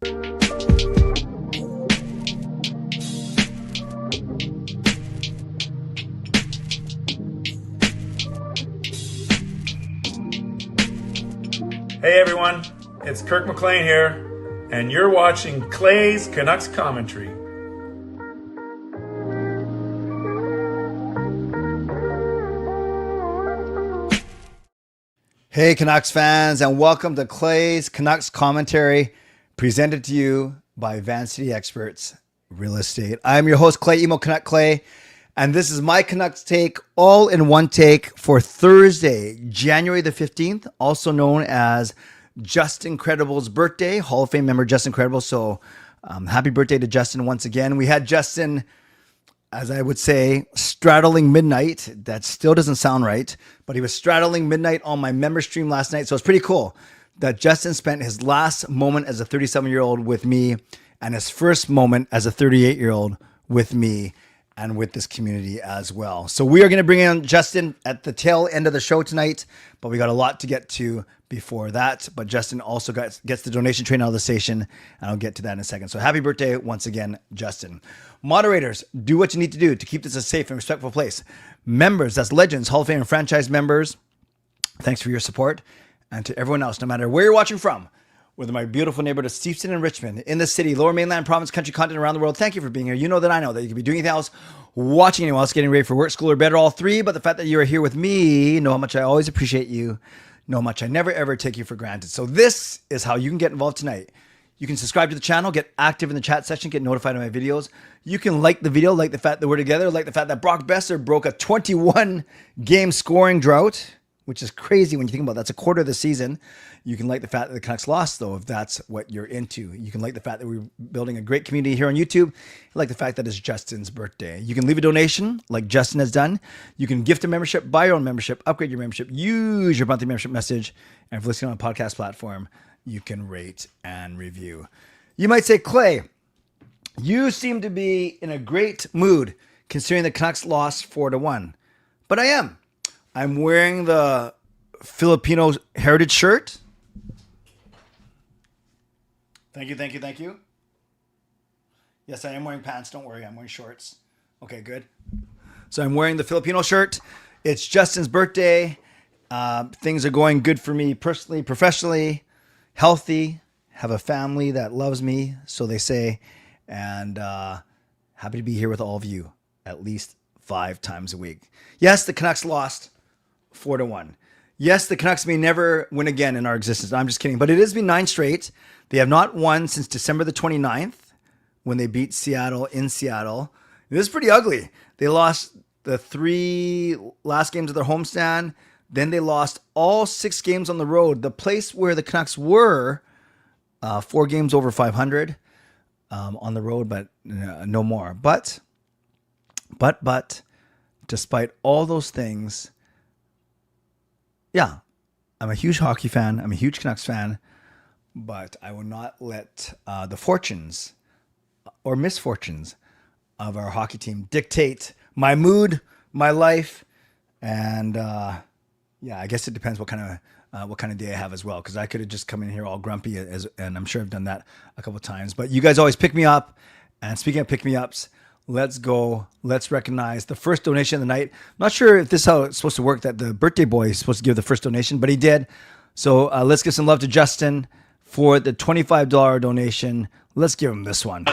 Hey everyone, it's Kirk McLean here, and you're watching Clay's Canucks Commentary. Hey Canucks fans, and welcome to Clay's Canucks Commentary, presented to you by Van City Experts Real Estate. I'm your host, Clay, Emo Canuck Clay, and this is my Canucks take, all in one take, for Thursday, January the 15th, also known as Justin Credible's birthday, Hall of Fame member Justin Credible. So happy birthday to Justin once again. We had Justin, as I would say, straddling midnight. That still doesn't sound right, but he was straddling midnight on my member stream last night. So it's pretty cool that Justin spent his last moment as a 37-year-old with me and his first moment as a 38-year-old with me and with this community as well. So we are going to bring in Justin at the tail end of the show tonight, but we got a lot to get to before that. But Justin also gets the donation train out of the station, and I'll get to that in a second. So happy birthday once again, Justin. Moderators, do what you need to do to keep this a safe and respectful place. Members, that's legends, Hall of Fame and franchise members, thanks for your support. And to everyone else, no matter where you're watching from, whether my beautiful neighborhood of Steveston and Richmond, in the city, lower mainland, province, country, continent, around the world, thank you for being here. You know that I know that you could be doing anything else, watching anyone else, getting ready for work, school, or bed, or all three. But the fact that you are here with me, know how much I always appreciate you, know how much I never, ever take you for granted. So this is how you can get involved tonight. You can subscribe to the channel, get active in the chat section, get notified of my videos. You can like the video, like the fact that we're together, like the fact that Brock Besser broke a 21-game scoring drought, which is crazy when you think about it. That's a quarter of the season. You can like the fact that the Canucks lost, though, if that's what you're into. You can like the fact that we're building a great community here on YouTube. Like the fact that it's Justin's birthday. You can leave a donation like Justin has done. You can gift a membership, buy your own membership, upgrade your membership, use your monthly membership message. And if you're listening on a podcast platform, you can rate and review. You might say, Clay, you seem to be in a great mood considering the Canucks lost 4-1. But I am. I'm wearing the Filipino heritage shirt. Thank you, thank you, thank you. Yes, I am wearing pants. Don't worry, I'm wearing shorts. Okay, good. So I'm wearing the Filipino shirt. It's Justin's birthday. Things are going good for me personally, professionally, healthy, have a family that loves me, so they say, and happy to be here with all of you at least 5 times a week. Yes, the Canucks lost 4-1. Yes, the Canucks may never win again in our existence. I'm just kidding. But it has been 9 straight. They have not won since December the 29th when they beat Seattle in Seattle. This is pretty ugly. They lost the 3 last games of their homestand. Then they lost all 6 games on the road. The place where the Canucks were 4 games over 500 on the road, but no more. But despite all those things, yeah, I'm a huge hockey fan. I'm a huge Canucks fan, but I will not let the fortunes or misfortunes of our hockey team dictate my mood, my life, and yeah, I guess it depends what kind of day I have as well. Because I could have just come in here all grumpy, and I'm sure I've done that a couple of times. But you guys always pick me up, and speaking of pick me ups, let's go. Let's recognize the first donation of the night. Not sure if this is how it's supposed to work, that the birthday boy is supposed to give the first donation, but he did. So let's give some love to Justin for the $25 donation. Let's give him this one.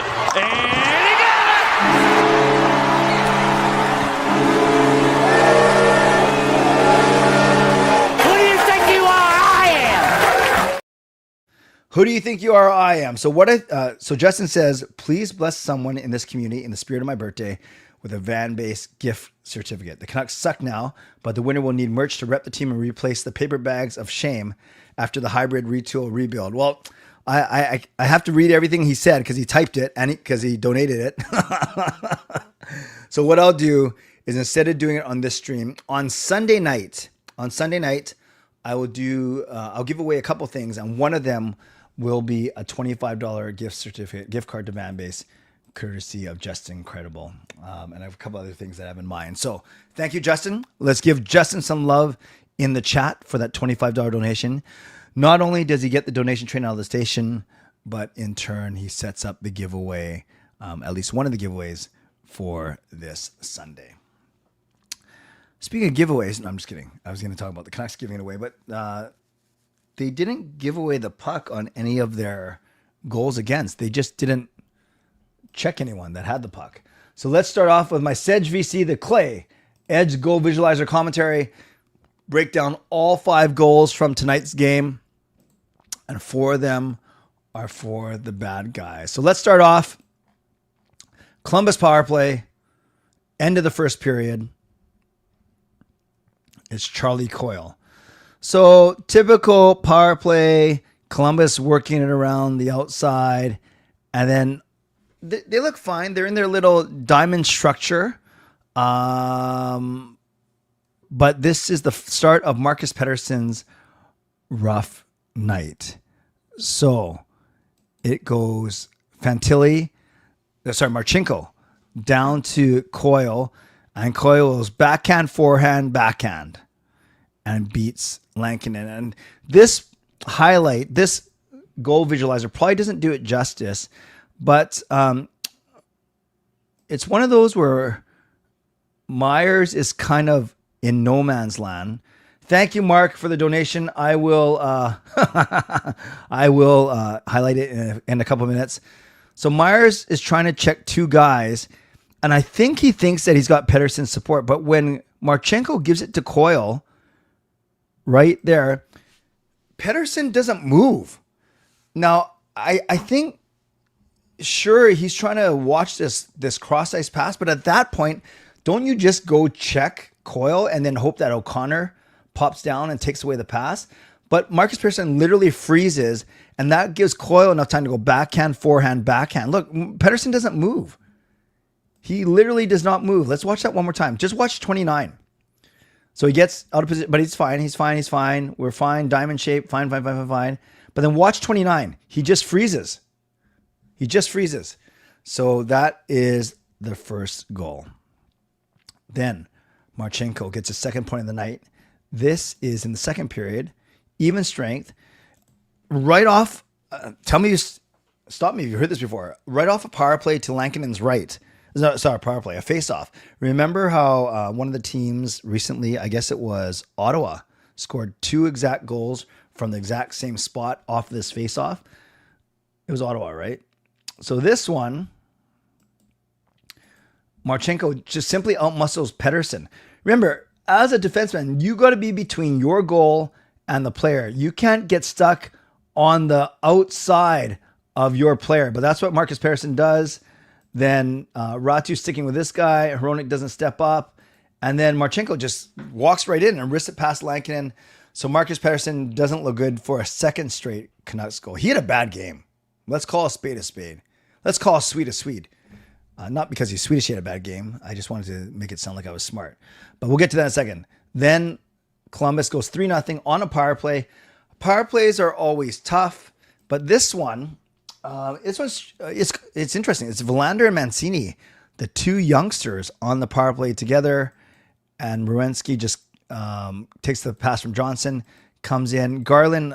Who do you think you are? I am. So Justin says, please bless someone in this community in the spirit of my birthday with a van-based gift certificate. The Canucks suck now, but the winner will need merch to rep the team and replace the paper bags of shame after the hybrid retool rebuild. Well, I have to read everything he said because he typed it and because he donated it. So what I'll do is, instead of doing it on this stream, on Sunday night, I will do. I'll give away a couple things, and one of them will be a $25 gift card to Vanbase, courtesy of Justin Credible. And I have a couple other things that I have in mind. So thank you, Justin. Let's give Justin some love in the chat for that $25 donation. Not only does he get the donation train out of the station, but in turn, he sets up the giveaway, at least one of the giveaways for this Sunday. Speaking of giveaways, no, I'm just kidding. I was going to talk about the Canucks giving it away, but they didn't give away the puck on any of their goals against. They just didn't check anyone that had the puck. So let's start off with my Sedge VC, the Clay Edge Goal Visualizer commentary. Break down all 5 goals from tonight's game, and 4 of them are for the bad guys. So let's start off. Columbus power play, end of the first period. It's Charlie Coyle. So typical power play, Columbus working it around the outside, and then they look fine. They're in their little diamond structure. But this is the start of Marcus Pettersson's rough night. So it goes Marchenko down to Coyle, and Coyle's backhand, forehand, backhand, and beats Lankinen. And this goal visualizer probably doesn't do it justice, but it's one of those where Myers is kind of in no man's land. Thank you, Mark, for the donation. I will highlight it in a couple of minutes. So Myers is trying to check 2 guys, and I think he thinks that he's got Pettersson's support. But when Marchenko gives it to Coyle, right there, Pettersson doesn't move. Now, I think, sure, he's trying to watch this cross-ice pass, but at that point, don't you just go check Coyle and then hope that O'Connor pops down and takes away the pass? But Marcus Pettersson literally freezes, and that gives Coyle enough time to go backhand, forehand, backhand. Look, Pettersson doesn't move. He literally does not move. Let's watch that one more time. Just watch 29. So he gets out of position, but he's fine. He's fine. We're fine. Diamond shape. Fine. But then watch 29. He just freezes. So that is the first goal. Then Marchenko gets a second point of the night. This is in the second period. Even strength. Right off, stop me if you heard this before. Right off a power play to Lankinen's right. Power play, a face-off. Remember how one of the teams recently, I guess it was Ottawa, scored 2 exact goals from the exact same spot off this face-off? It was Ottawa, right? So this one, Marchenko just simply outmuscles Pettersson. Remember, as a defenseman, you got to be between your goal and the player. You can't get stuck on the outside of your player, but that's what Marcus Pettersson does. Then Ratu sticking with this guy. Hronik doesn't step up. And then Marchenko just walks right in and risks it past Lankinen. So Marcus Pettersson doesn't look good for a second straight Canucks goal. He had a bad game. Let's call a spade a spade. Let's call a Swede a Swede. Not because he's Swedish, he had a bad game. I just wanted to make it sound like I was smart. But we'll get to that in a second. Then Columbus goes 3-0 on a power play. Power plays are always tough. But this one... it's interesting. It's Verlander and Mancini, the 2 youngsters on the power play together, and Werenski just takes the pass from Johnson, comes in. Garland,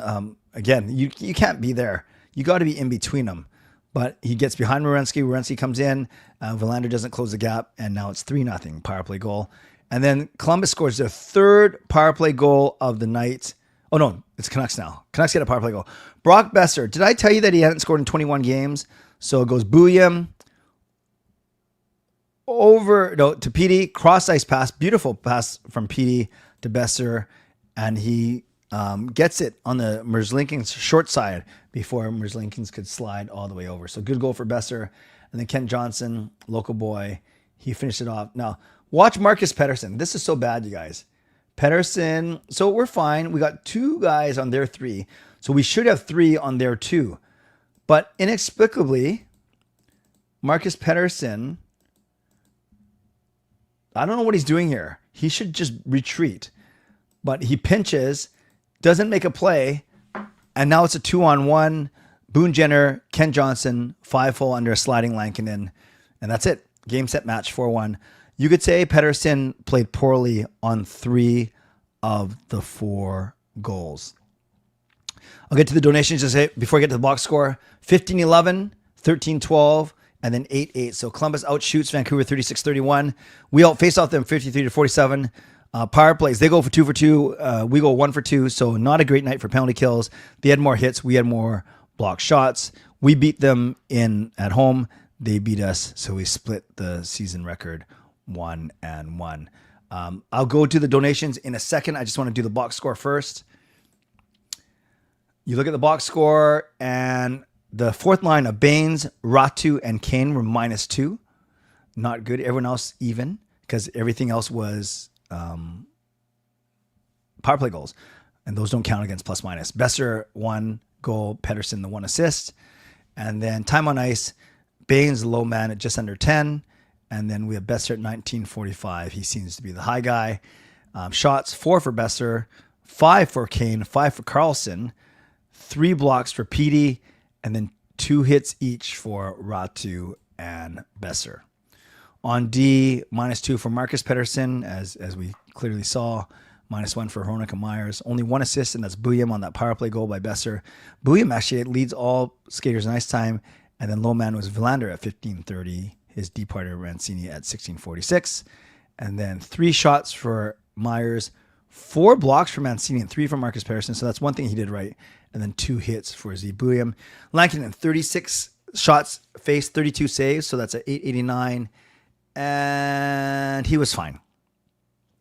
again, you can't be there. You got to be in between them. But he gets behind Werenski. Werenski comes in. Verlander doesn't close the gap, and now it's 3-0 power play goal. And then Columbus scores their 3rd power play goal of the night. Oh, no, it's Canucks now. Canucks get a power play goal. Brock Besser. Did I tell you that he hadn't scored in 21 games? So it goes Booyam to Petey. Cross-ice pass. Beautiful pass from Petey to Besser. And he gets it on the Merzlikins short side before Merzlikins could slide all the way over. So good goal for Besser. And then Kent Johnson, local boy, he finished it off. Now, watch Marcus Pettersson. This is so bad, you guys. Pettersson, so we're fine. We got 2 guys on their 3. So we should have 3 on their 2. But inexplicably, Marcus Pettersson, I don't know what he's doing here. He should just retreat. But he pinches, doesn't make a play, and now it's a 2-on-1. Boone Jenner, Ken Johnson, 5-hole under a sliding Lankinen. And that's it. Game, set, match, 4-1. You could say Pettersson played poorly on 3 of the 4 goals. I'll get to the donations just before I get to the box score. 15-11, 13-12, and then 8-8. So Columbus outshoots Vancouver 36-31. We face off them 53-47. Power plays, they go for 2 for 2. We go 1 for 2. So not a great night for penalty kills. They had more hits. We had more block shots. We beat them at home. They beat us. So we split the season record 1-1. I'll go to the donations in a second. I just want to do the box score first. You look at the box score, and the fourth line of Baines, Ratu, and Kane were -2. Not good. Everyone else even, because everything else was power play goals, and those don't count against plus minus. Besser 1 goal, Pettersson the 1 assist, and then time on ice, Baines low man at just under 10, and then we have Besser at 19:45. He seems to be the high guy. Shots 4 for Besser, 5 for Kane, 5 for Carlson, 3 blocks for Petey, and then 2 hits each for Ratu and Besser. On D, -2 for Marcus Pettersson, as we clearly saw, -1 for Hronek and Myers. Only 1 assist, and that's Bouillon on that power play goal by Besser. Bouillon actually leads all skaters in ice time, and then low man was Vancouver at 15:30. His D partner Rancini at 16:46, and then 3 shots for Myers, 4 blocks for Mancini, and 3 for Marcus Pettersson. So that's one thing he did right. And then 2 hits for Z Bouillon. Lankinen, 36 shots faced, 32 saves. So that's an 889. And he was fine.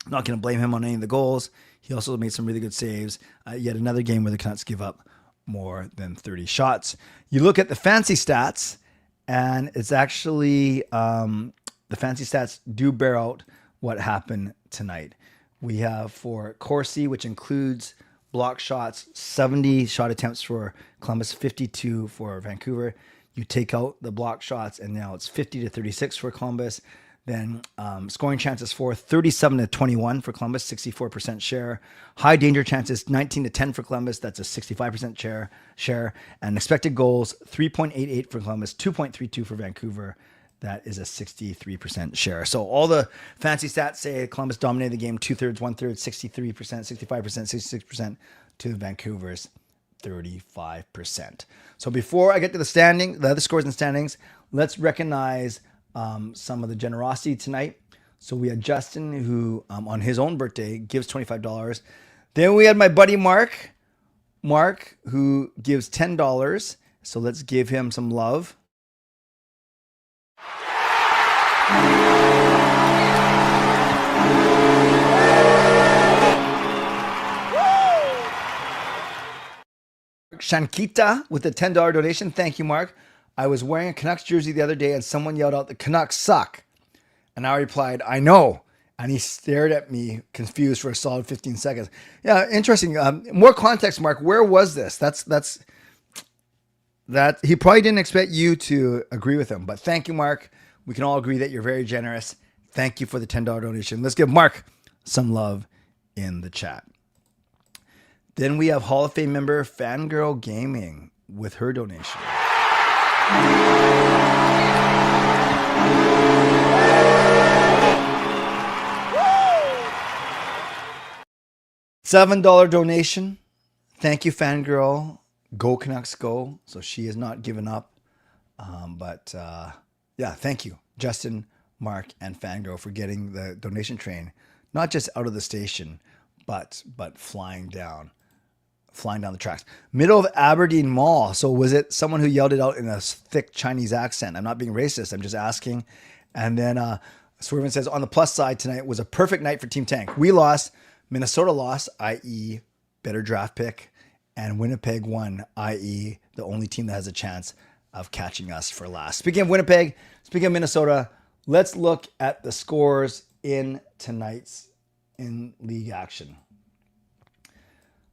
Not going to blame him on any of the goals. He also made some really good saves. Yet another game where the Canucks give up more than 30 shots. You look at the fancy stats, and it's actually the fancy stats do bear out what happened tonight. We have for Corsi, which includes block shots, 70 shot attempts for Columbus, 52 for Vancouver. You take out the block shots, and now it's 50-36 for Columbus. Then scoring chances for 37-21 for Columbus, 64% share. High danger chances, 19-10 for Columbus. That's a 65% share. And expected goals, 3.88 for Columbus, 2.32 for Vancouver. That is a 63% share. So all the fancy stats say Columbus dominated the game 2/3, 1/3, 63%, 65%, 66% to Vancouver's 35%. So before I get to the other scores and standings, let's recognize some of the generosity tonight. So we had Justin, who on his own birthday gives $25. Then we had my buddy Mark, who gives $10. So let's give him some love. Shankita with a $10 donation. Thank you, Mark. I was wearing a Canucks jersey the other day and someone yelled out, "The Canucks suck." And I replied, "I know." And he stared at me confused for a solid 15 seconds. Yeah, interesting. More context, Mark. Where was this? That he probably didn't expect you to agree with him. But thank you, Mark. We can all agree that you're very generous. Thank you for the $10 donation. Let's give Mark some love in the chat. Then we have Hall of Fame member Fangirl Gaming with her donation. $7 donation. Thank you, Fangirl. Go Canucks, go. So she has not given up. Yeah, thank you, Justin, Mark, and Fangirl for getting the donation train, not just out of the station, but flying down the tracks. Middle of Aberdeen Mall. So was it someone who yelled it out in a thick Chinese accent? I'm not being racist. I'm just asking. And then Swervin says, on the plus side, tonight was a perfect night for Team Tank. We lost. Minnesota lost, i.e. better draft pick. And Winnipeg won, i.e. the only team that has a chance of catching us for last. Speaking of Winnipeg, speaking of Minnesota, let's look at the scores in tonight's in-league action.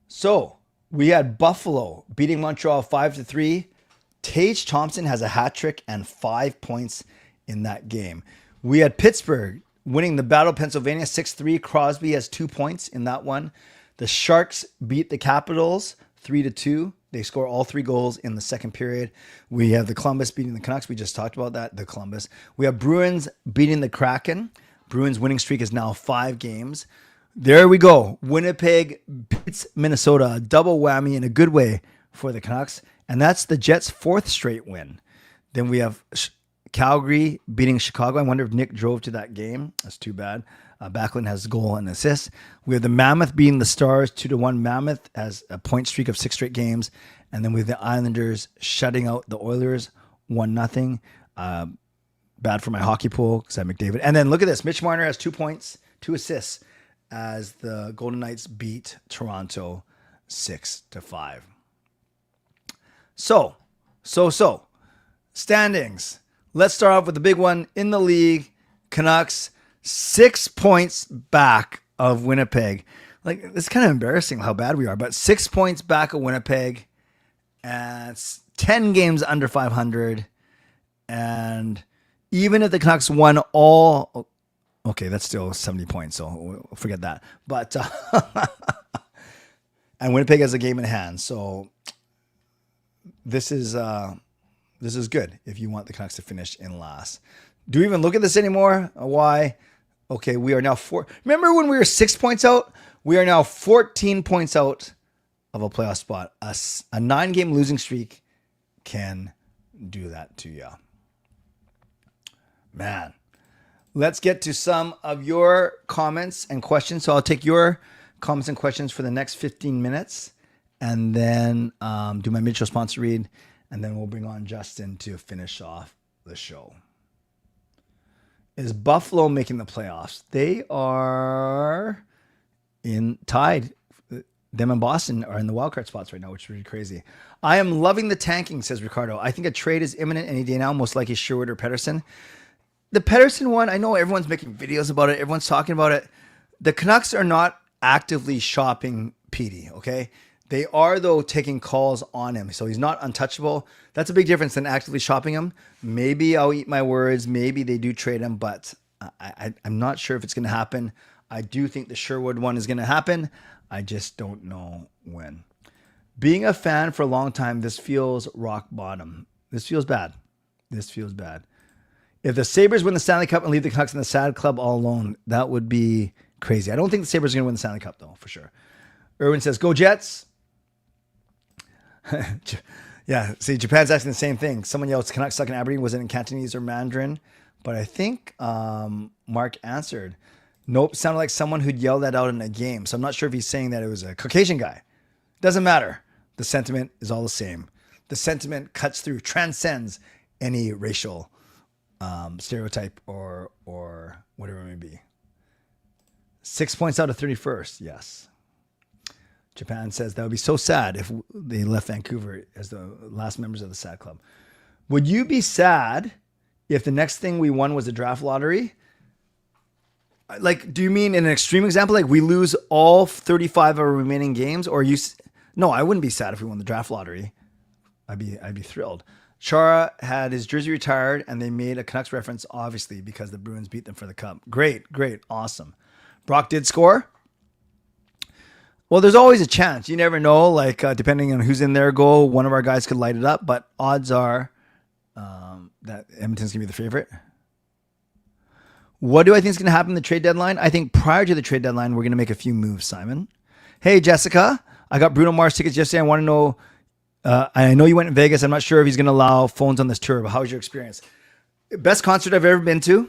So we had Buffalo beating Montreal 5-3. Tage Thompson has a hat trick and 5 points in that game. We had Pittsburgh winning the Battle of Pennsylvania 6-3. Crosby has 2 points in that one. The Sharks beat the Capitals 3-2. They score all 3 goals in the second period. We have the Columbus beating the Canucks. We just talked about that, the Columbus. We have Bruins beating the Kraken. Bruins winning streak is now 5 games. There we go. Winnipeg beats Minnesota. Double whammy in a good way for the Canucks. And that's the Jets' 4th straight win. Then we have Calgary beating Chicago. I wonder if Nick drove to that game. That's too bad. Backlund has a goal and assist. We have the Mammoth beating the Stars 2-1. Mammoth has a point streak of 6 straight games. And then we have the Islanders shutting out the Oilers 1-0. Bad for my hockey pool because I have McDavid. And then look at this. Mitch Marner has 2 points, 2 assists as the Golden Knights beat Toronto 6-5. So. Standings. Let's start off with the big one in the league. Canucks 6 points back of Winnipeg. Like, it's kind of embarrassing how bad we are, but 6 points back of Winnipeg. And it's 10 games under 500. And even if the Canucks won all... Okay, that's still 70 points, so we'll forget that. But and Winnipeg has a game in hand, so this is good if you want the Canucks to finish in last. Do we even look at this anymore? Why? Okay, we are now 4. Remember when we were 6 points out? We are now 14 points out of a playoff spot. A 9-game losing streak can do that to you. Man. Let's get to some of your comments and questions. So I'll take your comments and questions for the next 15 minutes and then do my mid-show sponsor read. And then we'll bring on Justin to finish off the show. Is Buffalo making the playoffs? They are tied. Them and Boston are in the wildcard spots right now, which is really crazy. I am loving the tanking, says Ricardo. I think a trade is imminent any day now, most likely Sherwood or Pettersson. The Pettersson one, I know everyone's making videos about it. Everyone's talking about it. The Canucks are not actively shopping Petey, okay? They are, though, taking calls on him. So he's not untouchable. That's a big difference than actively shopping him. Maybe I'll eat my words. Maybe they do trade him, but I'm not sure if it's going to happen. I do think the Sherwood one is going to happen. I just don't know when. Being a fan for a long time, this feels rock bottom. This feels bad. If the Sabres win the Stanley Cup and leave the Canucks in the sad club all alone, that would be crazy. I don't think the Sabres are going to win the Stanley Cup, though, for sure. Irwin says, go Jets. Yeah, see, Japan's asking the same thing. Someone yelled, Canucks suck in Aberdeen. Was it in Cantonese or Mandarin? But I think Mark answered, nope, sounded like someone who'd yell that out in a game. So I'm not sure if he's saying that it was a Caucasian guy. Doesn't matter. The sentiment is all the same. The sentiment cuts through, transcends any racial stereotype or whatever it may be. 6 points out of 31st. Yes. Japan says that would be so sad if they left Vancouver as the last members of the SAD club. Would you be sad if the next thing we won was a draft lottery? Like, do you mean in an extreme example, like we lose all 35 of our remaining games, or you? No, I wouldn't be sad if we won the draft lottery. I'd be thrilled. Chara had his jersey retired, and they made a Canucks reference, obviously, because the Bruins beat them for the cup. Great, awesome. Brock did score. Well, there's always a chance. You never know. Like, depending on who's in their goal, one of our guys could light it up. But odds are that Edmonton's going to be the favorite. What do I think is going to happen in the trade deadline? I think prior to the trade deadline, we're going to make a few moves, Simon. Hey, Jessica. I got Bruno Mars tickets yesterday. I want to know... I know you went in Vegas. I'm not sure if he's going to allow phones on this tour, but how was your experience? Best concert I've ever been to.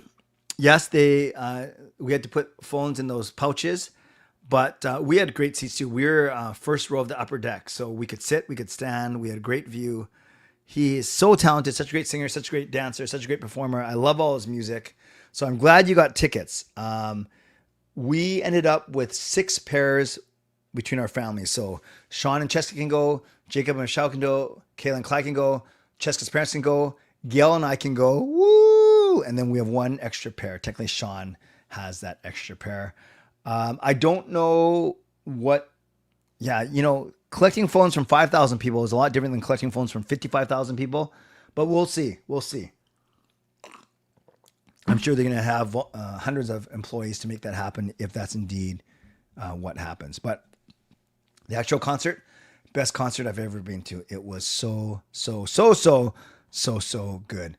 Yes, we had to put phones in those pouches, but we had great seats too. We were first row of the upper deck, so we could sit, we could stand. We had a great view. He is so talented, such a great singer, such a great dancer, such a great performer. I love all his music. So I'm glad you got tickets. We ended up with 6 pairs between our families. So Sean and Cheska can go, Jacob and Michelle can go, Kayla and Clyde can go, Cheska's parents can go, Gail and I can go. Woo! And then we have 1 extra pair. Technically, Sean has that extra pair. I don't know what, collecting phones from 5,000 people is a lot different than collecting phones from 55,000 people, but we'll see. I'm sure they're going to have hundreds of employees to make that happen if that's indeed what happens. But the actual concert, best concert I've ever been to. It was so good.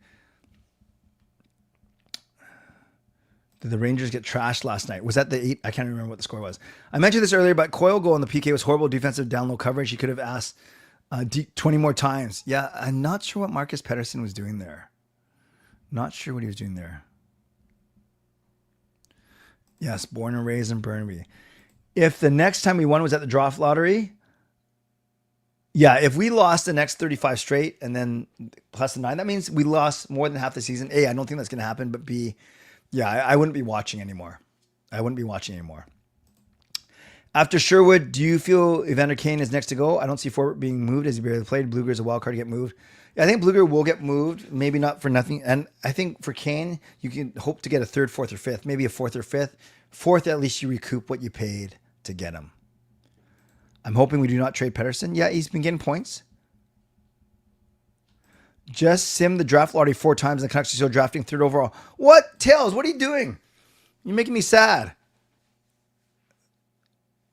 Did the Rangers get trashed last night? Was that the 8? I can't remember what the score was. I mentioned this earlier, but Coyle goal on the PK was horrible defensive down low coverage. He could have asked 20 more times. Yeah, I'm not sure what Marcus Pettersson was doing there. Not sure what he was doing there. Yes, born and raised in Burnaby. If the next time we won was at the draft lottery, yeah, if we lost the next 35 straight and then plus the 9, that means we lost more than half the season. A, I don't think that's going to happen, but B, yeah, I wouldn't be watching anymore. After Sherwood, do you feel Evander Kane is next to go? I don't see Forbort being moved as he barely played. Bluger is a wild card to get moved. Yeah, I think Bluger will get moved, maybe not for nothing. And I think for Kane, you can hope to get a 3rd, 4th, or 5th, maybe a 4th or 5th. 4th, at least you recoup what you paid to get him. I'm hoping we do not trade Pettersson. Yeah, he's been getting points. Just sim the draft lottery 4 times and the Canucks are still drafting 3rd overall. What? Tails, what are you doing? You're making me sad.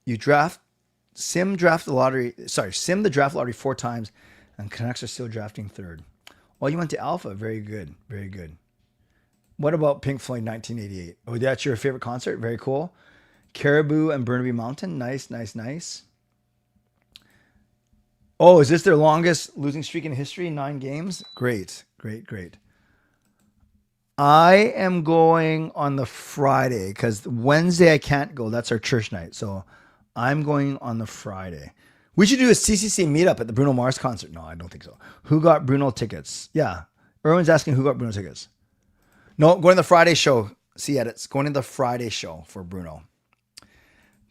You sim the draft lottery 4 times and Canucks are still drafting 3rd. Well, you went to Alpha. Very good. Very good. What about Pink Floyd 1988? Oh, that's your favorite concert? Very cool. Caribou and Burnaby Mountain. Nice, nice, nice. Oh, is this their longest losing streak in history? 9 games? Great, great, great. I am going on the Friday because Wednesday I can't go. That's our church night. So I'm going on the Friday. We should do a CCC meetup at the Bruno Mars concert. No, I don't think so. Who got Bruno tickets? Yeah. Erwin's asking who got Bruno tickets. No, going to the Friday show. See edits. Going to the Friday show for Bruno.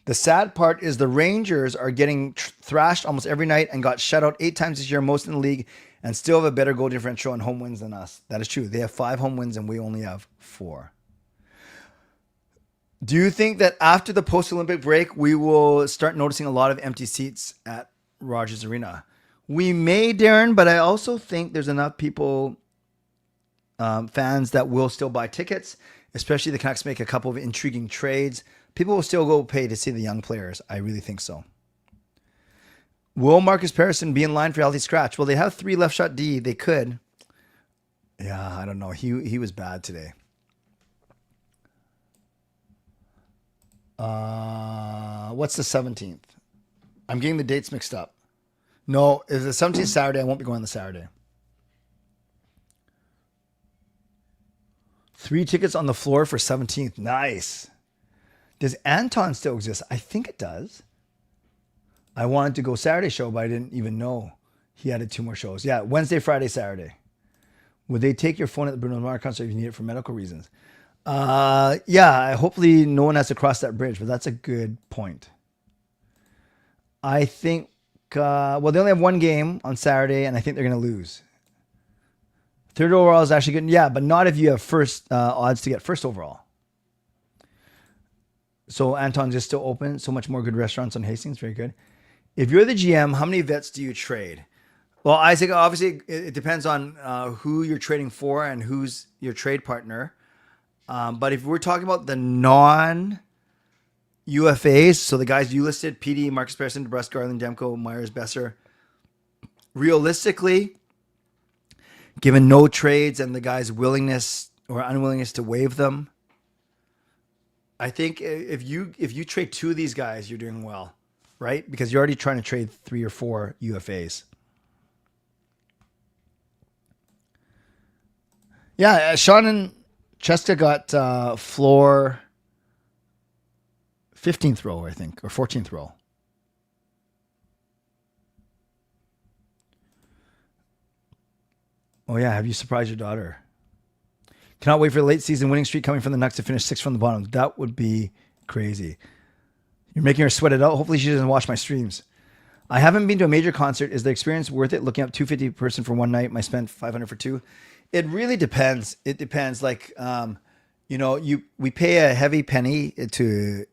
The sad part is the Rangers are getting thrashed almost every night and got shut out 8 times this year, most in the league, and still have a better goal differential and home wins than us. That is true. They have 5 home wins and we only have 4. Do you think that after the post-Olympic break, we will start noticing a lot of empty seats at Rogers Arena? We may, Darren, but I also think there's enough people, fans that will still buy tickets, especially the Canucks make a couple of intriguing trades. People will still go pay to see the young players. I really think so. Will Marcus Pettersson be in line for healthy scratch? Well, they have 3 left shot D. They could. Yeah, I don't know. He was bad today. What's the 17th? I'm getting the dates mixed up. No, if the 17th Saturday, I won't be going on the Saturday. 3 tickets on the floor for 17th. Nice. Does Anton still exist? I think it does. I wanted to go Saturday show, but I didn't even know he added 2 more shows. Yeah, Wednesday, Friday, Saturday. Would they take your phone at the Bruno Mars concert if you need it for medical reasons? Yeah, hopefully no one has to cross that bridge, but that's a good point. I think, well, they only have 1 game on Saturday, and I think they're going to lose. 3rd overall is actually good. Yeah, but not if you have first odds to get 1st overall. So Anton's is still open. So much more good restaurants on Hastings. Very good. If you're the GM, how many vets do you trade? Well, Isaac, obviously it depends on who you're trading for and who's your trade partner. But if we're talking about the non-UFAs, so the guys you listed, PD, Marcus Pettersson, DeBrusque, Garland, Demko, Myers, Besser, realistically, given no trades and the guy's willingness or unwillingness to waive them, I think if you trade 2 of these guys, you're doing well, right? Because you're already trying to trade 3 or 4 UFAs. Yeah, Sean and Cheska got floor 15th row, I think, or 14th row. Oh yeah, have you surprised your daughter? Cannot wait for the late season winning streak coming from the Nucks to finish 6th from the bottom. That would be crazy. You're making her sweat it out. Hopefully she doesn't watch my streams. I haven't been to a major concert. Is the experience worth it? Looking up 250 per person for one night. I spent 500 for 2. It really depends. It depends. Like, we pay a heavy penny to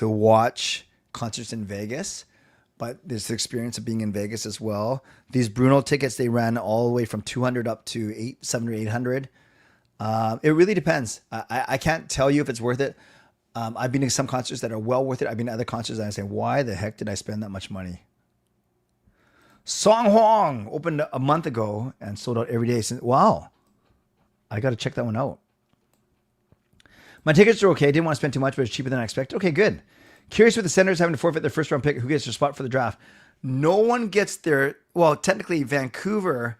watch concerts in Vegas, but there's the experience of being in Vegas as well. These Bruno tickets, they ran all the way from 200 up to 700 or 800. It really depends. I can't tell you if it's worth it. I've been to some concerts that are well worth it. I've been to other concerts and I say, why the heck did I spend that much money? Song Hong opened a month ago and sold out every day since. Wow. I got to check that one out. My tickets are okay. Didn't want to spend too much, but it's cheaper than I expected. Okay, good. Curious with the Senators having to forfeit their first round pick. Who gets their spot for the draft? No one gets their. Well, technically, Vancouver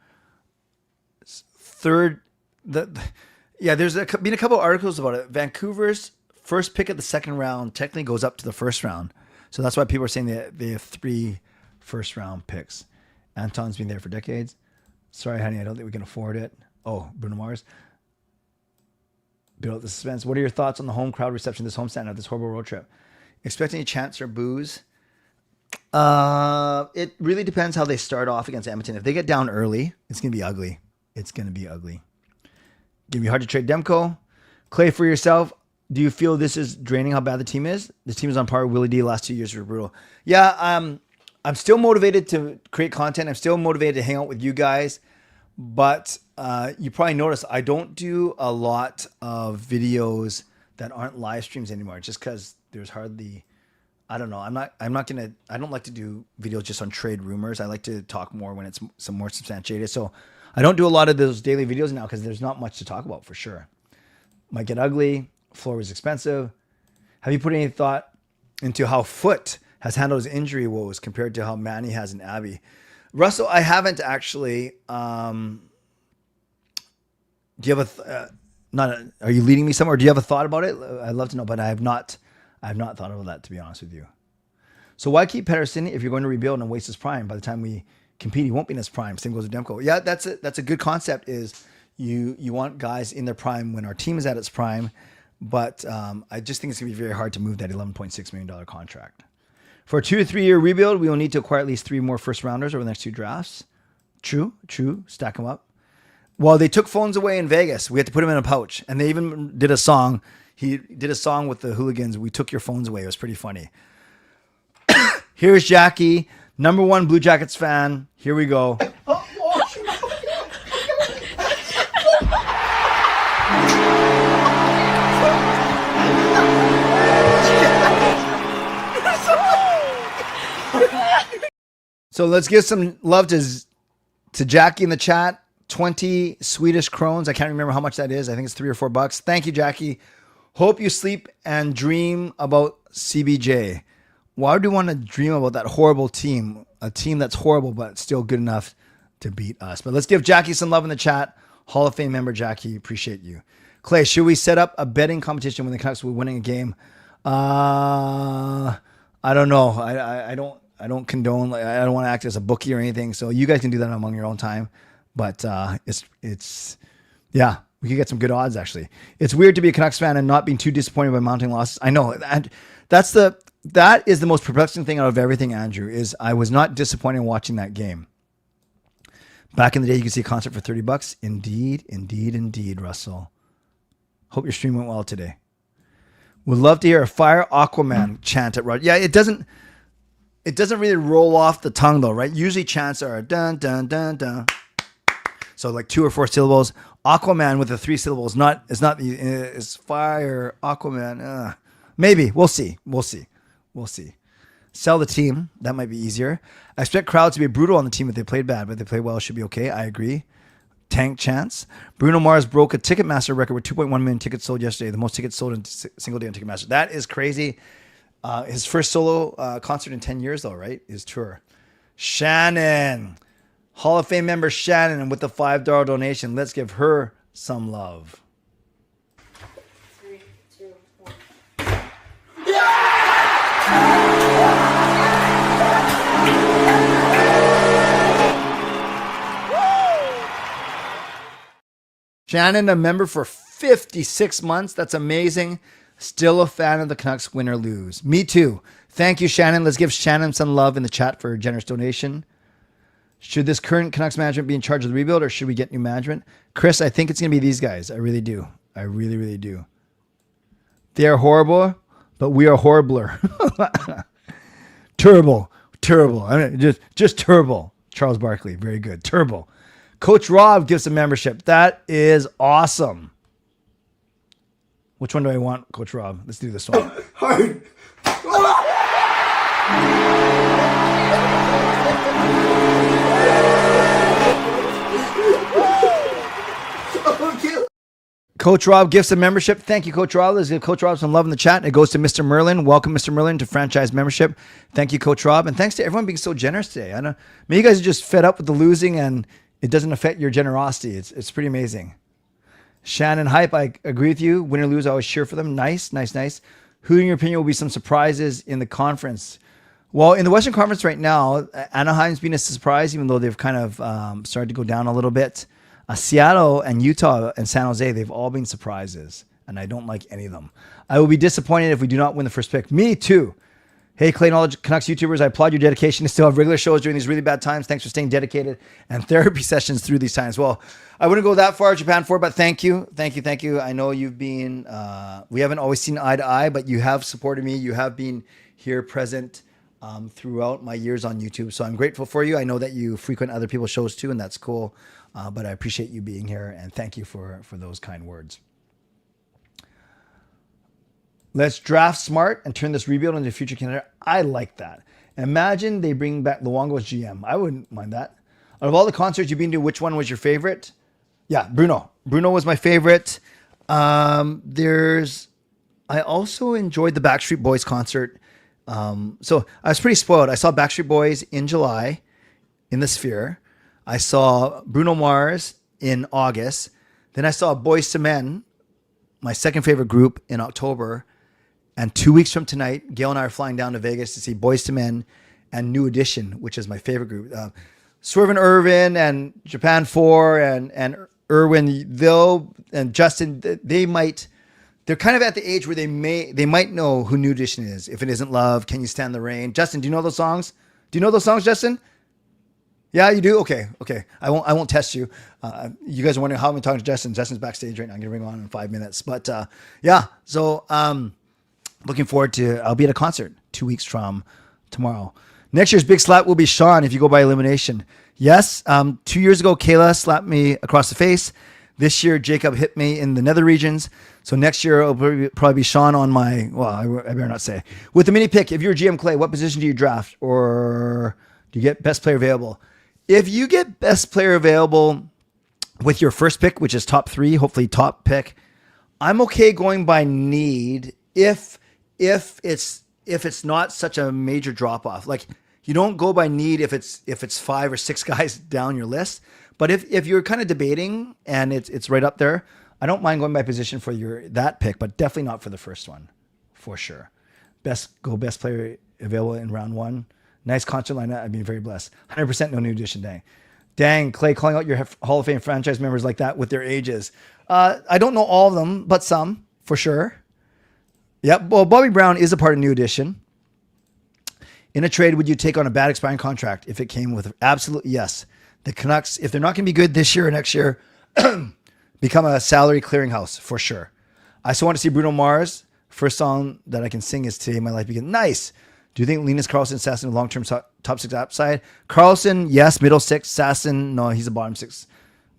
third. There's been a couple of articles about it. Vancouver's first pick at the second round technically goes up to the first round. So that's why people are saying they have 3 first round picks. Anton's been there for decades. Sorry, honey, I don't think we can afford it. Oh, Bruno Mars. Build up the suspense. What are your thoughts on the home crowd reception this homestand of this horrible road trip? Expect any chants or boos? It really depends how they start off against Edmonton. If they get down early, it's going to be ugly. It's going to be ugly. Going to be hard to trade Demko. Clay, for yourself, do you feel this is draining how bad the team is? The team is on par with Willie D. Last 2 years were brutal. Yeah, I'm still motivated to create content. I'm still motivated to hang out with you guys. But you probably noticed I don't do a lot of videos that aren't live streams anymore, just because there's hardly, I don't know. I don't like to do videos just on trade rumors. I like to talk more when it's some more substantiated. So I don't do a lot of those daily videos now because there's not much to talk about for sure. Might get ugly. Floor was expensive. Have you put any thought into how Foot has handled his injury woes compared to how Manny has in Abby? Russell, I haven't actually. Do you have are you leading me somewhere? Do you have a thought about it? I'd love to know, but I have not thought about that, to be honest with you. So why keep Pettersson if you're going to rebuild and waste his prime? By the time we compete, he won't be in his prime. Same goes with Demko. Yeah, that's a good concept. Is you want guys in their prime when our team is at its prime, but I just think it's gonna be very hard to move that $11.6 million contract. For a 2 to 3 year rebuild, we will need to acquire at least 3 more first rounders over the next 2 drafts. True. Stack them up. Well, they took phones away in Vegas. We had to put them in a pouch, and they even did a song. He did a song with the hooligans. We took your phones away. It was pretty funny. Here's Jackie, #1 Blue Jackets fan. Here we go. So let's give some love to Jackie in the chat. 20 Swedish krones. I can't remember how much that is. I think it's $3 or $4. Thank you, Jackie. Hope you sleep and dream about CBJ. Why do you want to dream about that horrible team? A team that's horrible, but still good enough to beat us. But let's give Jackie some love in the chat. Hall of Fame member Jackie, appreciate you. Clay, should we set up a betting competition when the Canucks will be winning a game? I don't know. I don't condone. I don't want to act as a bookie or anything. So you guys can do that among your own time. But it's yeah, we could get some good odds actually. It's weird to be a Canucks fan and not being too disappointed by mounting losses. I know, and that is the most perplexing thing out of everything, Andrew, is I was not disappointed in watching that game. Back in the day, you could see a concert for $30. Indeed, Russell. Hope your stream went well today. Would love to hear a Fire Aquaman chant at Rod. Yeah, it doesn't really roll off the tongue though, right? Usually chants are dun dun dun dun. So like 2 or 4 syllables. Aquaman with the 3 syllables. It's Fire Aquaman. Maybe we'll see. Sell the team. That might be easier. I expect crowds to be brutal on the team if they played bad, but if they play well, it should be okay. I agree. Tank chance. Bruno Mars broke a Ticketmaster record with 2.1 million tickets sold yesterday. The most tickets sold in a single day on Ticketmaster. That is crazy. His first solo concert in 10 years, though, right? His tour. Shannon. Hall of Fame member Shannon with the $5 donation. Let's give her some love. 3, 2, 1. Shannon, a member for 56 months. That's amazing. Still a fan of the Canucks, win or lose. Me too. Thank you, Shannon. Let's give Shannon some love in the chat for a generous donation. Should this current Canucks management be in charge of the rebuild, or should we get new management? Chris, I think it's going to be these guys. I really do. I really, really do. They are horrible, but we are horribler. Terrible. I mean, just terrible. Charles Barkley, very good. Terrible. Coach Rob gives a membership. That is awesome. Which one do I want, Coach Rob? Let's do this one. Hard. Coach Rob gifts a membership. Thank you, Coach Rob. Let's give Coach Rob some love in the chat. It goes to Mr. Merlin. Welcome, Mr. Merlin, to franchise membership. Thank you, Coach Rob. And thanks to everyone being so generous today. I know maybe you guys are just fed up with the losing and it doesn't affect your generosity. It's pretty amazing. Shannon Hype, I agree with you. Win or lose, I always cheer for them. Nice. Who, in your opinion, will be some surprises in the conference? Well, in the Western Conference right now, Anaheim's been a surprise, even though they've kind of started to go down a little bit. Seattle and Utah and San Jose, they've all been surprises, and I don't like any of them. I will be disappointed if we do not win the first pick. Me too. Hey, Clay and all the Canucks YouTubers, I applaud your dedication to still have regular shows during these really bad times. Thanks for staying dedicated and therapy sessions through these times. Well, I wouldn't go that far, Japan 4, but thank you. I know you've been, we haven't always seen eye to eye, but you have supported me. You have been here present throughout my years on YouTube. So I'm grateful for you. I know that you frequent other people's shows too, and that's cool. But I appreciate you being here, and thank you for those kind words. Let's draft smart and turn this rebuild into future Canada. I like that. Imagine they bring back Luongo as GM. I wouldn't mind that. Out of all the concerts you've been to, which one was your favorite? Yeah, Bruno. Bruno was my favorite. I also enjoyed the Backstreet Boys concert. So I was pretty spoiled. I saw Backstreet Boys in July in the Sphere. I saw Bruno Mars in August. Then I saw Boyz II Men, my second favorite group, in October. And 2 weeks from tonight, Gail and I are flying down to Vegas to see Boyz II Men and New Edition, which is my favorite group. Swervin Yrvin and Japan 4 and Yrvin, and Justin, they're kind of at the age where they might know who New Edition is. If It Isn't Love, Can You Stand the Rain? Justin, do you know those songs? Do you know those songs, Justin? Yeah, you do? Okay. I won't test you. You guys are wondering how I'm talking to Justin. Justin's backstage right now. I'm going to bring him on in 5 minutes. But yeah, so looking forward to, I'll be at a concert 2 weeks from tomorrow. Next year's big slap will be Sean if you go by elimination. Yes, 2 years ago, Kayla slapped me across the face. This year, Jacob hit me in the nether regions. So next year, it'll probably be Sean on my, well, I better not say. With the mini pick, if you're GM Clay, what position do you draft? Or do you get best player available? If you get best player available with your first pick, which is top 3, hopefully top pick, I'm okay going by need if it's not such a major drop off. Like, you don't go by need if it's 5 or 6 guys down your list. But if you're kind of debating and it's right up there, I don't mind going by position for that pick, but definitely not for the first one, for sure. Best player available in round 1. Nice concert lineup. I've been very blessed. 100% no New Edition. Dang, Clay, calling out your Hall of Fame franchise members like that with their ages. I don't know all of them, but some, for sure. Yep. Well, Bobby Brown is a part of New Edition. In a trade, would you take on a bad expiring contract if it came with absolute yes? The Canucks, if they're not going to be good this year or next year, become a salary clearinghouse, for sure. I still want to see Bruno Mars. First song that I can sing is Today My Life Begins. Nice. Do you think Linus Karlsson, Sasson, long-term top 6 upside? Karlsson, yes. Middle 6. Sasson, no, he's a bottom 6.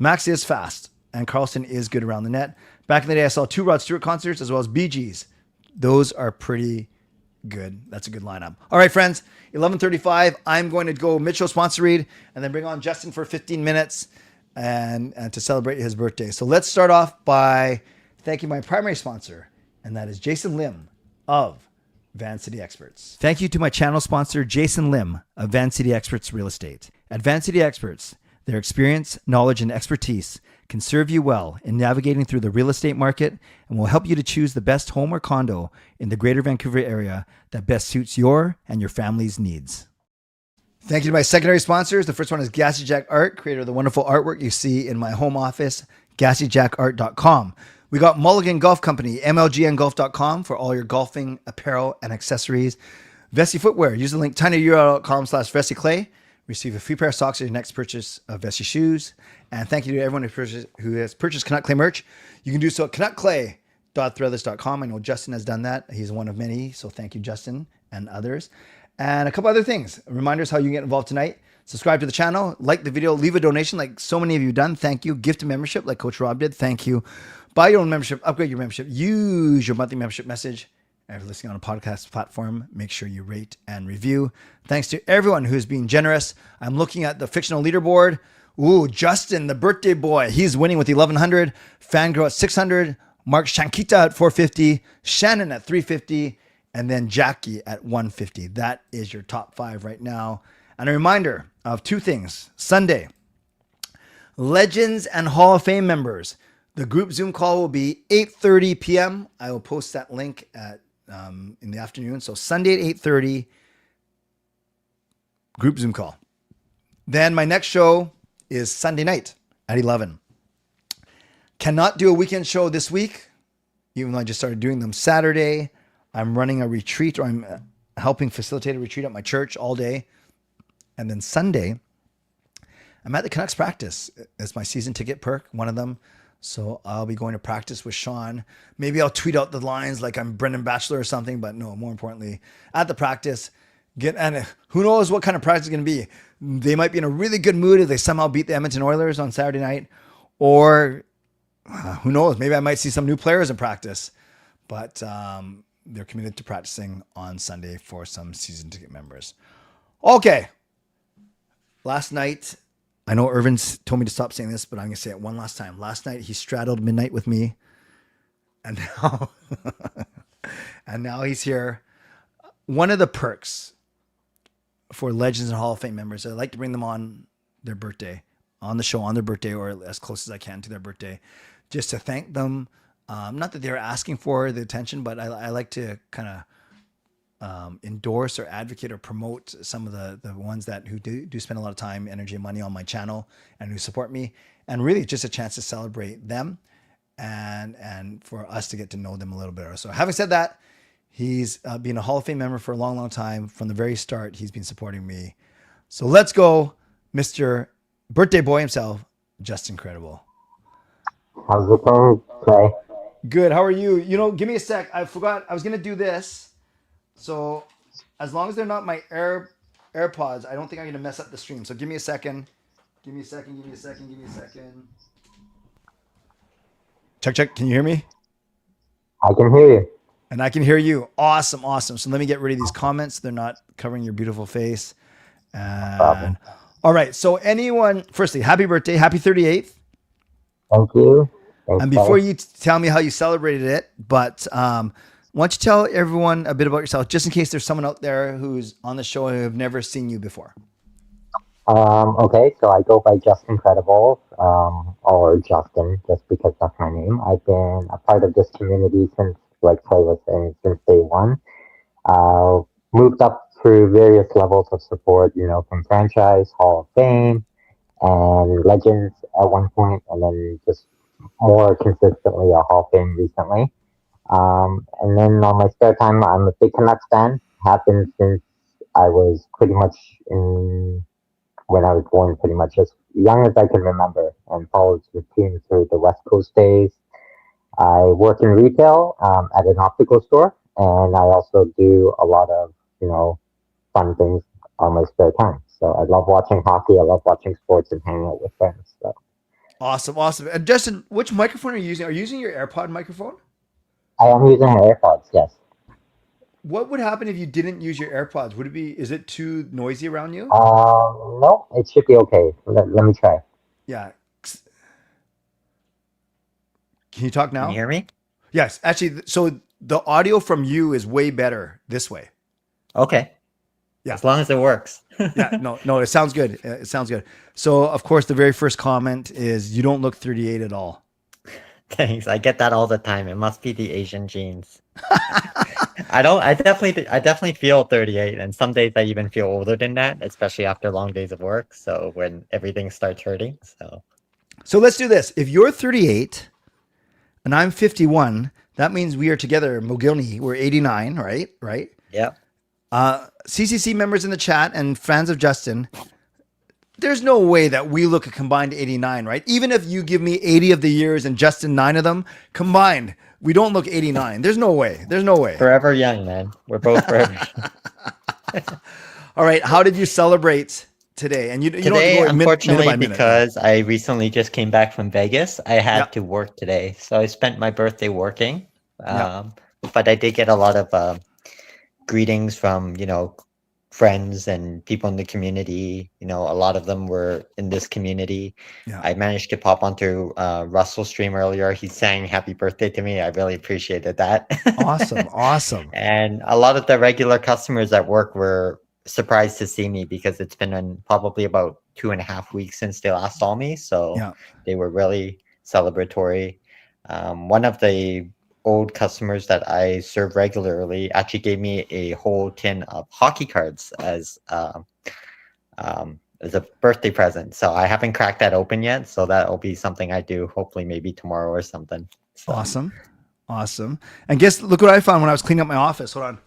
Max is fast, and Karlsson is good around the net. Back in the day, I saw 2 Rod Stewart concerts as well as Bee Gees. Those are pretty good. That's a good lineup. All right, friends, 11:35. I'm going to go Mitchell sponsor read and then bring on Justin for 15 minutes and to celebrate his birthday. So let's start off by thanking my primary sponsor, and that is Jason Lim of Van City Experts. Thank you to my channel sponsor, Jason Lim of Van City Experts Real Estate. At Van City Experts, their experience, knowledge, and expertise can serve you well in navigating through the real estate market and will help you to choose the best home or condo in the greater Vancouver area that best suits your and your family's needs. Thank you to my secondary sponsors. The first one is Gassy Jack Art, creator of the wonderful artwork you see in my home office, GassyJackArt.com. We got Mulligan Golf Company, MLGNGolf.com for all your golfing apparel and accessories. Vessi Footwear, use the link tinyurl.com/VessiClay. Receive a free pair of socks at your next purchase of Vessi shoes. And thank you to everyone who has purchased Canuck Clay merch. You can do so at canuckclay.threadless.com. I know Justin has done that. He's one of many. So thank you, Justin, and others. And a couple other things. Reminders how you can get involved tonight. Subscribe to the channel, like the video, leave a donation like so many of you have done. Thank you. Gift a membership like Coach Rob did. Thank you. Buy your own membership, upgrade your membership, use your monthly membership message. And if you're listening on a podcast platform, make sure you rate and review. Thanks to everyone who's been generous. I'm looking at the fictional leaderboard. Ooh, Justin, the birthday boy. He's winning with 1100. Fangirl at 600. Mark Shankita at 450. Shannon at 350. And then Jackie at 150. That is your top 5 right now. And a reminder of 2 things. Sunday, Legends and Hall of Fame members. The group Zoom call will be 8:30 p.m. I will post that link at in the afternoon. So Sunday at 8:30, group Zoom call. Then my next show is Sunday night at 11. Cannot do a weekend show this week, even though I just started doing them. Saturday, I'm running a retreat, or I'm helping facilitate a retreat at my church all day. And then Sunday, I'm at the Canucks practice. It's my season ticket perk, one of them. So I'll be going to practice with Sean. Maybe I'll tweet out the lines like I'm Brendan Batchelor or something, but no, more importantly, at the practice, and who knows what kind of practice is going to be. They might be in a really good mood if they somehow beat the Edmonton Oilers on Saturday night, or who knows, maybe I might see some new players in practice, but they're committed to practicing on Sunday for some season ticket members. Okay. Last night, I know Irvin's told me to stop saying this, but I'm going to say it one last time. Last night, he straddled midnight with me, and now, and now he's here. One of the perks for Legends and Hall of Fame members, I like to bring them on their birthday, on the show on their birthday, or as close as I can to their birthday, just to thank them. Not that they're asking for the attention, but I like to kind of endorse or advocate or promote some of the ones that who do spend a lot of time, energy, and money on my channel and who support me, and really just a chance to celebrate them and for us to get to know them a little bit. So having said that, he's been a Hall of Fame member for a long, long time. From the very start, he's been supporting me. So let's go, Mr. Birthday Boy himself, Justin Credible. How's it going, Clay? Good. How are you? You know, give me a sec. I forgot. I was going to do this. So as long as they're not my AirPods, I don't think I'm going to mess up the stream. So give me a second. Give me a second. Check. Can you hear me? I can hear you. And I can hear you. Awesome. So let me get rid of these comments. They're not covering your beautiful face. And all right. So firstly, happy birthday. Happy 38th. Thank you. Thanks, And before you tell me how you celebrated it, but why don't you tell everyone a bit about yourself, just in case there's someone out there who's on the show who have never seen you before. Okay, so I go by Justin Credible, or Justin, just because that's my name. I've been a part of this community since, like Clay was saying, since day one. Moved up through various levels of support, from franchise, Hall of Fame, and Legends at one point, and then just more consistently a Hall of Fame recently. And then on my spare time, I'm a big Canucks fan. Happened since I was pretty much when I was born, pretty much as young as I can remember, and followed the team through the West Coast days. I work in retail at an optical store, and I also do a lot of, fun things on my spare time. So I love watching hockey. I love watching sports and hanging out with friends. So. Awesome. And Justin, which microphone are you using? Are you using your AirPod microphone? I am using AirPods, yes. What would happen if you didn't use your AirPods? Is it too noisy around you? No, it should be okay. Let me try. Yeah. Can you talk now? Can you hear me? Yes. Actually, so the audio from you is way better this way. Okay. Yeah. As long as it works. Yeah. No, it sounds good. It sounds good. So, of course, the very first comment is you don't look 38 at all. Thanks. I get that all the time. It must be the Asian genes. I definitely feel 38, and some days I even feel older than that, especially after long days of work. So when everything starts hurting. So let's do this. If you're 38 and I'm 51, that means we are together. Mogilny, we're 89, right? Right. Yep. CCC members in the chat and fans of Justin, there's no way that we look a combined 89, right? Even if you give me 80 of the years and Justin 9 of them combined, we don't look 89. There's no way. Forever young, man. We're both forever young. All right. How did you celebrate today? And you Today, don't have to go unfortunately, minute by minute. because I recently just came back from Vegas, I had to work today. So I spent my birthday working. But I did get a lot of greetings from, friends and people in the community. You know, a lot of them were in this community. Yeah. I managed to pop onto Russell's stream earlier. He sang happy birthday to me. I really appreciated that. Awesome. Awesome. And a lot of the regular customers at work were surprised to see me because it's been probably about 2.5 weeks since they last saw me. So Yeah. they were really celebratory. One of the old customers that I serve regularly actually gave me a whole tin of hockey cards as a birthday present. So I haven't cracked that open yet. So that'll be something I do hopefully maybe tomorrow or something. So. Awesome. Awesome. And guess, look what I found when I was cleaning up my office. Hold on.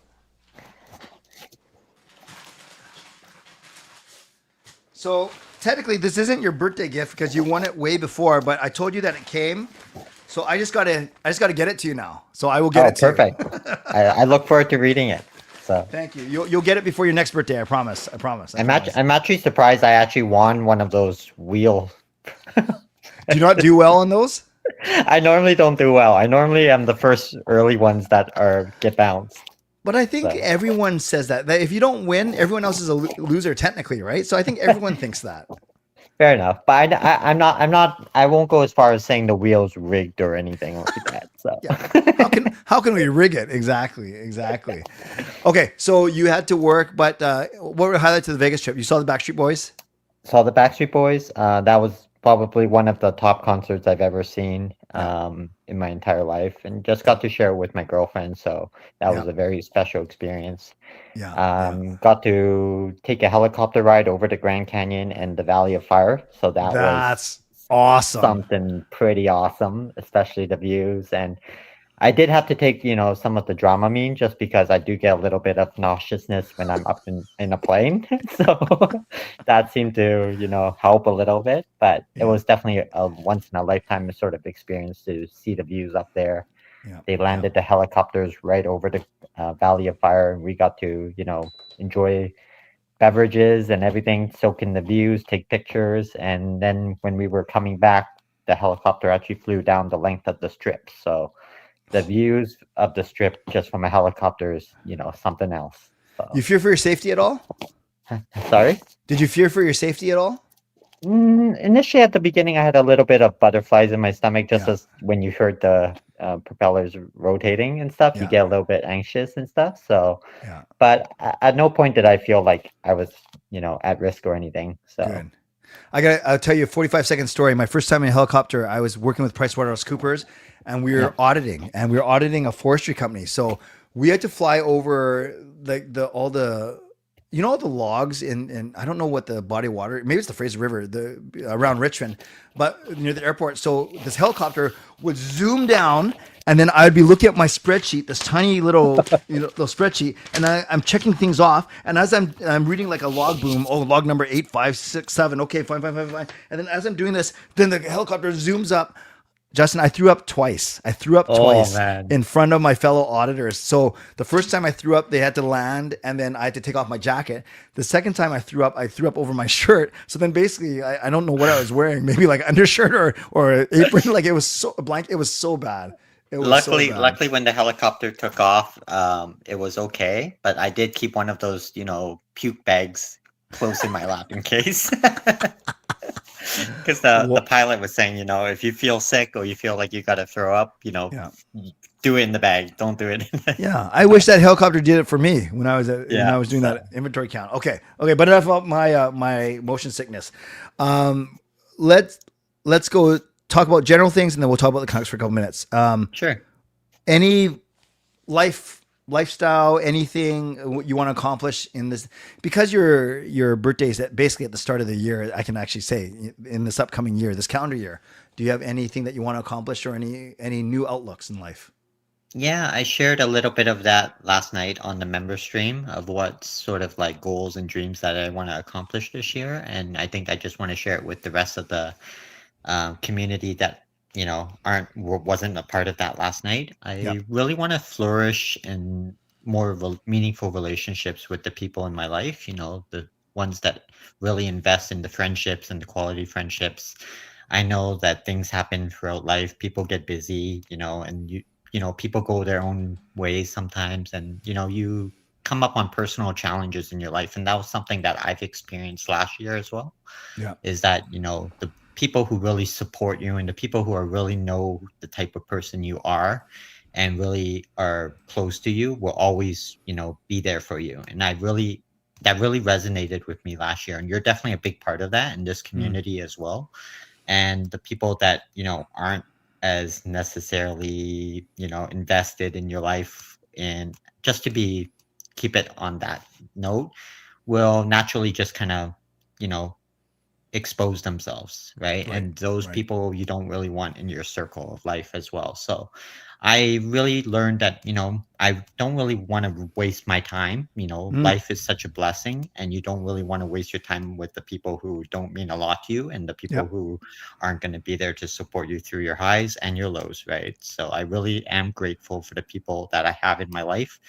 So technically this isn't your birthday gift because you won it way before, but I told you that it came. So I just gotta get it to you now. So I will get it to perfect. you. I look forward to reading it. So Thank you. You'll get it before your next birthday. I promise. I promise. I'm actually surprised I actually won one of those wheel. Do you not do well on those? I normally don't do well. I normally am the first early ones that get bounced. But I think So. everyone says that if you don't win, everyone else is a loser technically, right? So I think everyone thinks that. Fair enough, but I'm not. I won't go as far as saying the wheel's rigged or anything like that. So Yeah. How can we rig it? Exactly. Okay, so you had to work, but what were the highlights of the Vegas trip? You saw the Backstreet Boys? saw the Backstreet Boys. That was probably one of the top concerts I've ever seen in my entire life, and just got to share it with my girlfriend. So that was a very special experience. Got to take a helicopter ride over the Grand Canyon and the Valley of Fire. So That's awesome. Something pretty awesome, especially the views. And I did have to take, some of the Dramamine just because I do get a little bit of nauseousness when I'm up in a plane. So that seemed to, help a little bit. But it was definitely a once in a lifetime sort of experience to see the views up there. They landed the helicopters right over the Valley of Fire, and we got to, enjoy beverages and everything, soak in the views, take pictures. And then when we were coming back, the helicopter actually flew down the length of the strip. So the views of the strip just from a helicopter is, something else. So. You fear for your safety at all? Sorry? Did you fear for your safety at all? Initially, at the beginning, I had a little bit of butterflies in my stomach, just as when you heard the propellers rotating and stuff, you get a little bit anxious and stuff. So, but at no point did I feel like I was, at risk or anything. So. Good. I'll tell you a 45-second story. My first time in a helicopter, I was working with PricewaterhouseCoopers, and we were auditing a forestry company. So we had to fly over all the logs in I don't know what the body of water, maybe it's the Fraser River, around Richmond, but near the airport. So this helicopter would zoom down, and then I'd be looking at my spreadsheet, this tiny little little spreadsheet, and I'm checking things off. And as I'm reading like a log boom, log number 8567, okay, fine. And then as I'm doing this, then the helicopter zooms up. Justin, I threw up twice. In front of my fellow auditors. So the first time I threw up, they had to land, and then I had to take off my jacket. The second time I threw up over my shirt. So then basically, I don't know what I was wearing, maybe like undershirt or an apron. Like it was so blank. It was so bad. Luckily, when the helicopter took off, it was okay. But I did keep one of those, puke bags close in my lap in case. Because the pilot was saying, if you feel sick or you feel like you got to throw up, do it in the bag. Don't do it. I wish that helicopter did it for me when I was doing that inventory count. Okay, but enough about my motion sickness. Let's go talk about general things, and then we'll talk about the Canucks for a couple minutes. Sure. Any lifestyle, anything you want to accomplish in this, because your birthday is basically at the start of the year. I can actually say in this upcoming year, this calendar year, do you have anything that you want to accomplish or any new outlooks in life? Yeah, I shared a little bit of that last night on the member stream of what sort of like goals and dreams that I want to accomplish this year. And I think I just want to share it with the rest of the community that wasn't a part of that last night. I really want to flourish in more meaningful relationships with the people in my life, the ones that really invest in the friendships and the quality friendships. I know that things happen throughout life. People get busy, and people go their own ways sometimes, and you come up on personal challenges in your life. And that was something that I've experienced last year as well, Yeah. is that, the people who really support you and the people who are really know the type of person you are and really are close to you will always, be there for you. And that really resonated with me last year. And you're definitely a big part of that in this Mm. community as well. And the people that, aren't as necessarily, invested in your life, and just to keep it on that note, will naturally just kind of, you know, expose themselves, right? Right. And those Right. people you don't really want in your circle of life as well. So I really learned that, I don't really want to waste my time. Mm. Life is such a blessing, and you don't really want to waste your time with the people who don't mean a lot to you and the people Yep. who aren't going to be there to support you through your highs and your lows, right? So I really am grateful for the people that I have in my life,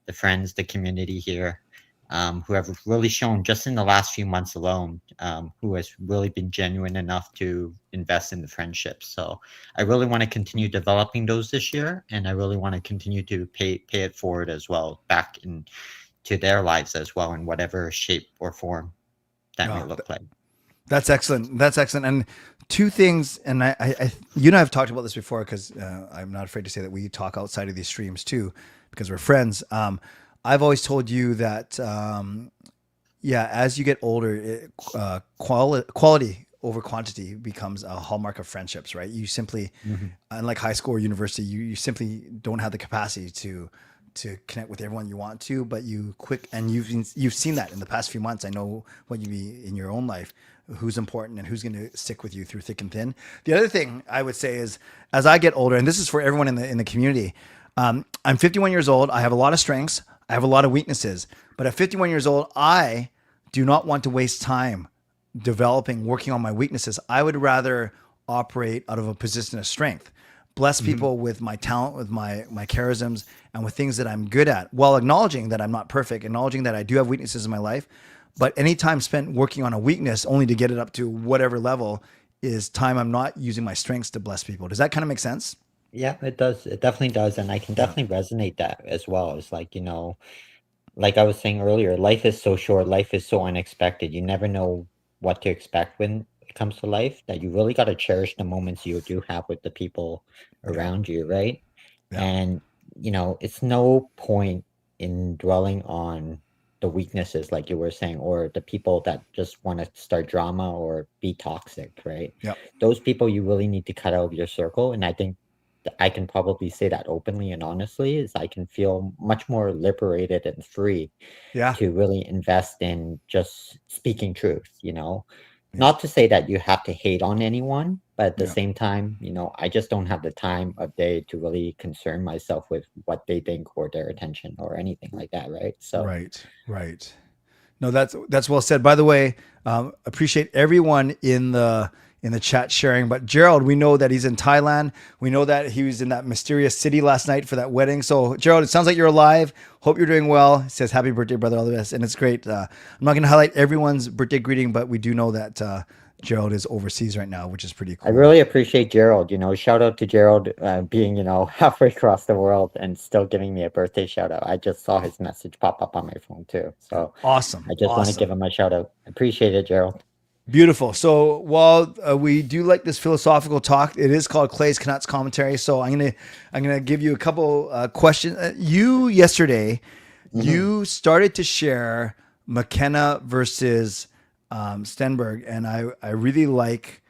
the friends, the community here, who have really shown just in the last few months alone, who has really been genuine enough to invest in the friendships. So I really want to continue developing those this year, and I really want to continue to pay it forward as well, back into their lives as well, in whatever shape or form that may Oh, look like. that's excellent. That's excellent. And two things, and you and I have talked about this before because I'm not afraid to say that we talk outside of these streams too, because we're friends. I've always told you that, yeah, as you get older, quality over quantity becomes a hallmark of friendships, right? You simply, Mhm. unlike high school or university, you simply don't have the capacity to connect with everyone you want to, but and you've seen that in the past few months. I know what you be in your own life, who's important and who's going to stick with you through thick and thin. The other thing I would say is, as I get older, and this is for everyone in the community, I'm 51 years old. I have a lot of strengths. I have a lot of weaknesses, but at 51 years old, I do not want to waste time working on my weaknesses. I would rather operate out of a position of strength, bless Mhm. people with my talent, with my charisms, and with things that I'm good at, while acknowledging that I'm not perfect, acknowledging that I do have weaknesses in my life. But any time spent working on a weakness only to get it up to whatever level is time I'm not using my strengths to bless people. Does that kind of make sense? Yeah, it does. It definitely does. And I can Yeah. definitely resonate that as well. It's like, like I was saying earlier, life is so short, life is so unexpected. You never know what to expect when it comes to life, that you really got to cherish the moments you do have with the people Yeah. around you, right? Yeah. And, it's no point in dwelling on the weaknesses, like you were saying, or the people that just want to start drama or be toxic, right? Yeah. Those people you really need to cut out of your circle. And I think I can probably say that openly and honestly, is I can feel much more liberated and free Yeah. to really invest in just speaking truth. Yeah. Not to say that you have to hate on anyone, but at the Yeah. same time, I just don't have the time of day to really concern myself with what they think or their attention or anything like that, right? So Right. Right. No, that's well said. By the way, appreciate everyone in the chat sharing. But Gerald, we know that he's in Thailand. We know that he was in that mysterious city last night for that wedding. So Gerald, it sounds like you're alive. Hope you're doing well. He says, "Happy birthday, brother! All the best." And it's great. I'm not going to highlight everyone's birthday greeting, but we do know that Gerald is overseas right now, which is pretty I cool. really appreciate Gerald. Shout out to Gerald, being, halfway across the world and still giving me a birthday shout out. I just saw his message pop up on my phone too. So Awesome. I just want to give Awesome. him a shout out. Appreciate it, Gerald. Beautiful. So while we do like this philosophical talk, it is called Clay's Canucks commentary. So I'm gonna give you a couple questions. You yesterday, Hmm. you started to share McKenna versus Stenberg, and I really like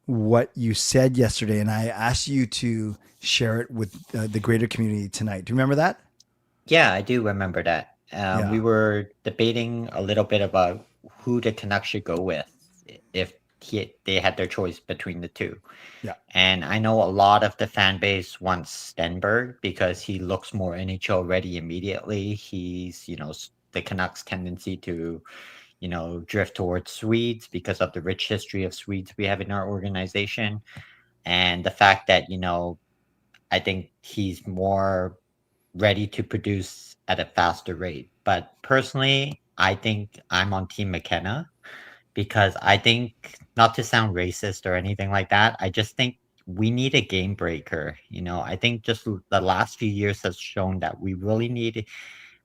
what you said yesterday, and I asked you to share it with the greater community tonight. Do you remember that? Yeah, I do remember that. We Yeah. were debating a little bit about who the Canucks should go with if they had their choice between the two. Yeah. And I know a lot of the fan base wants Stenberg because he looks more NHL ready immediately. He's, the Canucks' tendency to, drift towards Swedes because of the rich history of Swedes we have in our organization. And the fact that, I think he's more ready to produce at a faster rate. But personally, I think I'm on Team McKenna because I think, not to sound racist or anything like that, I just think we need a game breaker. I think just the last few years has shown that we really need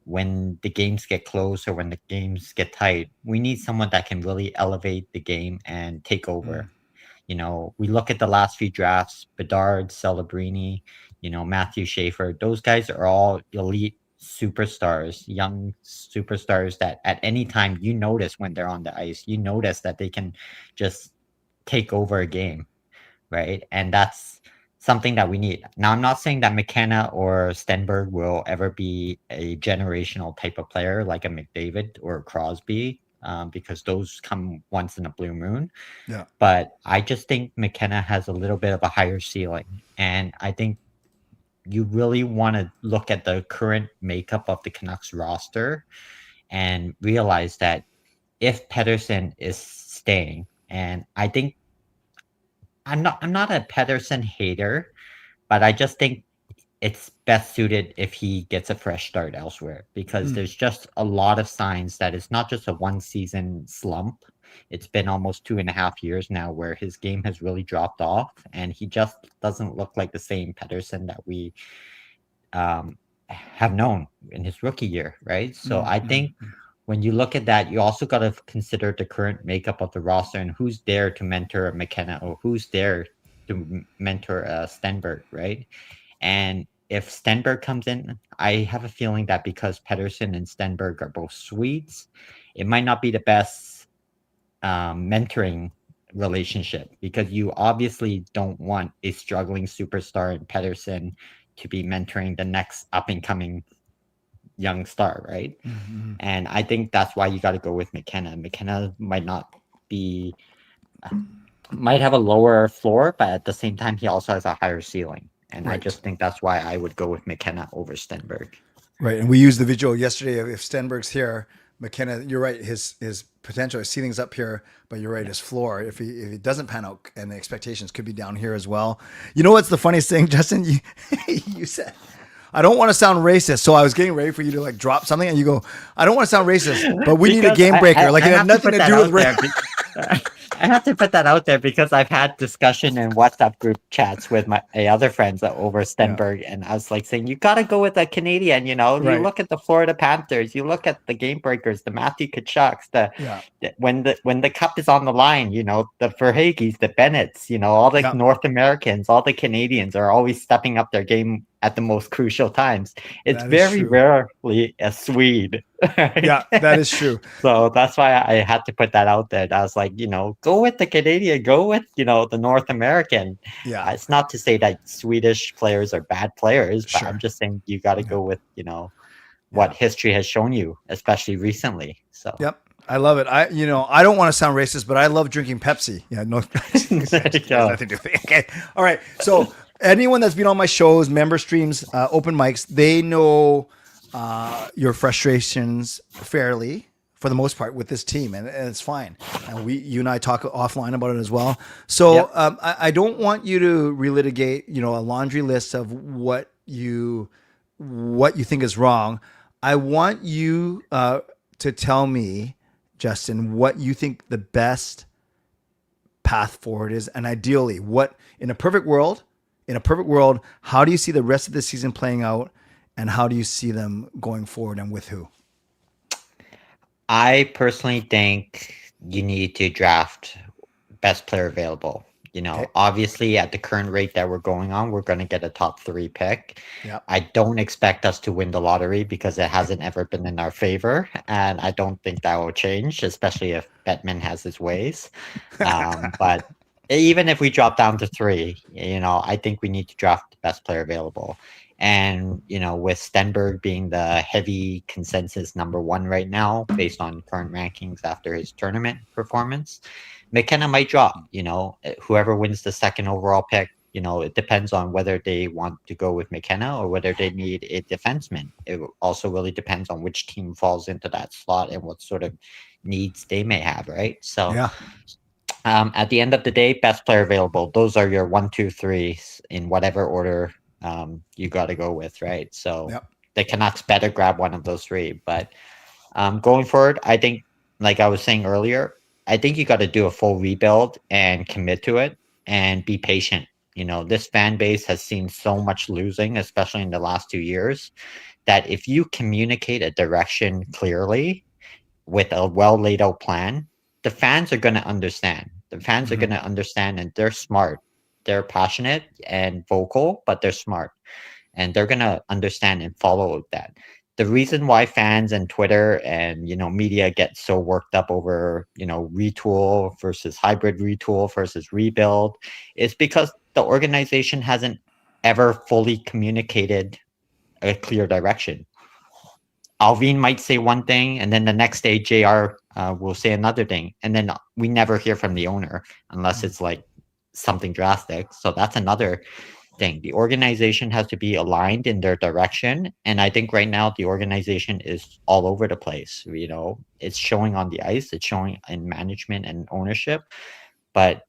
when the games get close or when the games get tight, we need someone that can really elevate the game and take over. You know, we look at the last few drafts, Bedard, Celebrini, you know, Matthew Schaefer, those guys are all elite superstars, young superstars that at any time you notice when they're on the ice, you notice that they can just take over a game, right? And that's something that we need. Now, I'm not saying that McKenna or Stenberg will ever be a generational type of player like a McDavid or a Crosby, because those come once in a blue moon. Yeah. But I just think McKenna has a little bit of a higher ceiling. And I think you really want to look at the current makeup of the Canucks roster and realize that if Pedersen is staying, and I think I'm not a Pedersen hater, but I just think it's best suited if he gets a fresh start elsewhere, because there's just a lot of signs that it's not just a one season slump. It's been almost 2.5 years now where his game has really dropped off, and he just doesn't look like the same Pedersen that we have known in his rookie year, right? So I think when you look at that, you also got to consider the current makeup of the roster and who's there to mentor McKenna or who's there to mentor Stenberg, right? And if Stenberg comes in, I have a feeling that because Pedersen and Stenberg are both Swedes, it might not be the best mentoring relationship, because you obviously don't want a struggling superstar in Pedersen to be mentoring the next up and coming young star, right? And I think that's why you got to go with McKenna. McKenna might have a lower floor, but at the same time, he also has a higher ceiling. And I just think that's why I would go with McKenna over Stenberg. Right. And we used the visual yesterday of if Stenberg's here, McKenna, you're right, his potential, his ceiling's up here, but you're right, his floor, if he doesn't pan out, and the expectations could be down here as well. You know what's the funniest thing, Justin? You said, I don't want to sound racist, so I was getting ready for you to like drop something, and you go, I don't want to sound racist, but we need a game breaker. Like it had nothing to do with race. I have to put that out there because I've had discussion in WhatsApp group chats with my other friends over Stenberg, and I was like saying, you got to go with a Canadian, you know, you look at the Florida Panthers, you look at the game breakers, the Matthew Tkachuk's, when the cup is on the line, you know, the Verhaeghes, the Bennetts, you know, all the North Americans, all the Canadians are always stepping up their game at the most crucial times. It's very rarely a Swede. Yeah, that is true. So that's why I had to put that out there. I was like, you know, go with the Canadian, go with, you know, the North American. Yeah. It's not to say that Swedish players are bad players, but I'm just saying you got to go with, you know, what history has shown you, especially recently. So I love it. I don't want to sound racist, but I love drinking Pepsi. Yeah, no, there you go. nothing to do with it. Okay. All right. So anyone that's been on my shows, member streams, open mics, they know your frustrations fairly for the most part with this team, and it's fine. And you and I talk offline about it as well. So I don't want you to relitigate, you know, a laundry list of what you think is wrong. I want you to tell me, Justin, what you think the best path forward is, and ideally, what in a perfect world, how do you see the rest of the season playing out, and how do you see them going forward, and with who? I personally think you need to draft best player available. You know, obviously at the current rate that we're going on, we're going to get a top 3 pick. I don't expect us to win the lottery because it hasn't ever been in our favor. And I don't think that will change, especially if Bettman has his ways. But even if we drop down to 3, you know, I think we need to draft the best player available. And, you know, with Stenberg being the heavy consensus number 1 right now, based on current rankings after his tournament performance, McKenna might drop. You know, whoever wins the 2nd overall pick, you know, it depends on whether they want to go with McKenna or whether they need a defenseman. It also really depends on which team falls into that slot and what sort of needs they may have, right? So at the end of the day, best player available. Those are your 1, 2, 3s in whatever order you got to go with, right? So the Canucks better grab one of those 3. But going forward, I think, like I was saying earlier, I think you got to do a full rebuild and commit to it and be patient. This fan base has seen so much losing, especially in the last 2 years, that if you communicate a direction clearly with a well laid out plan, the fans are going to understand. The fans are going to understand, and they're smart. They're passionate and vocal, but they're smart, and they're going to understand and follow that. The reason why fans and Twitter and media get so worked up over retool versus hybrid retool versus rebuild is because the organization hasn't ever fully communicated a clear direction. Yrvin might say one thing, and then the next day JR will say another thing, and then we never hear from the owner unless it's like something drastic. So that's another thing. The organization has to be aligned in their direction, and I think right now the organization is all over the place. It's showing on the ice, it's showing in management and ownership, but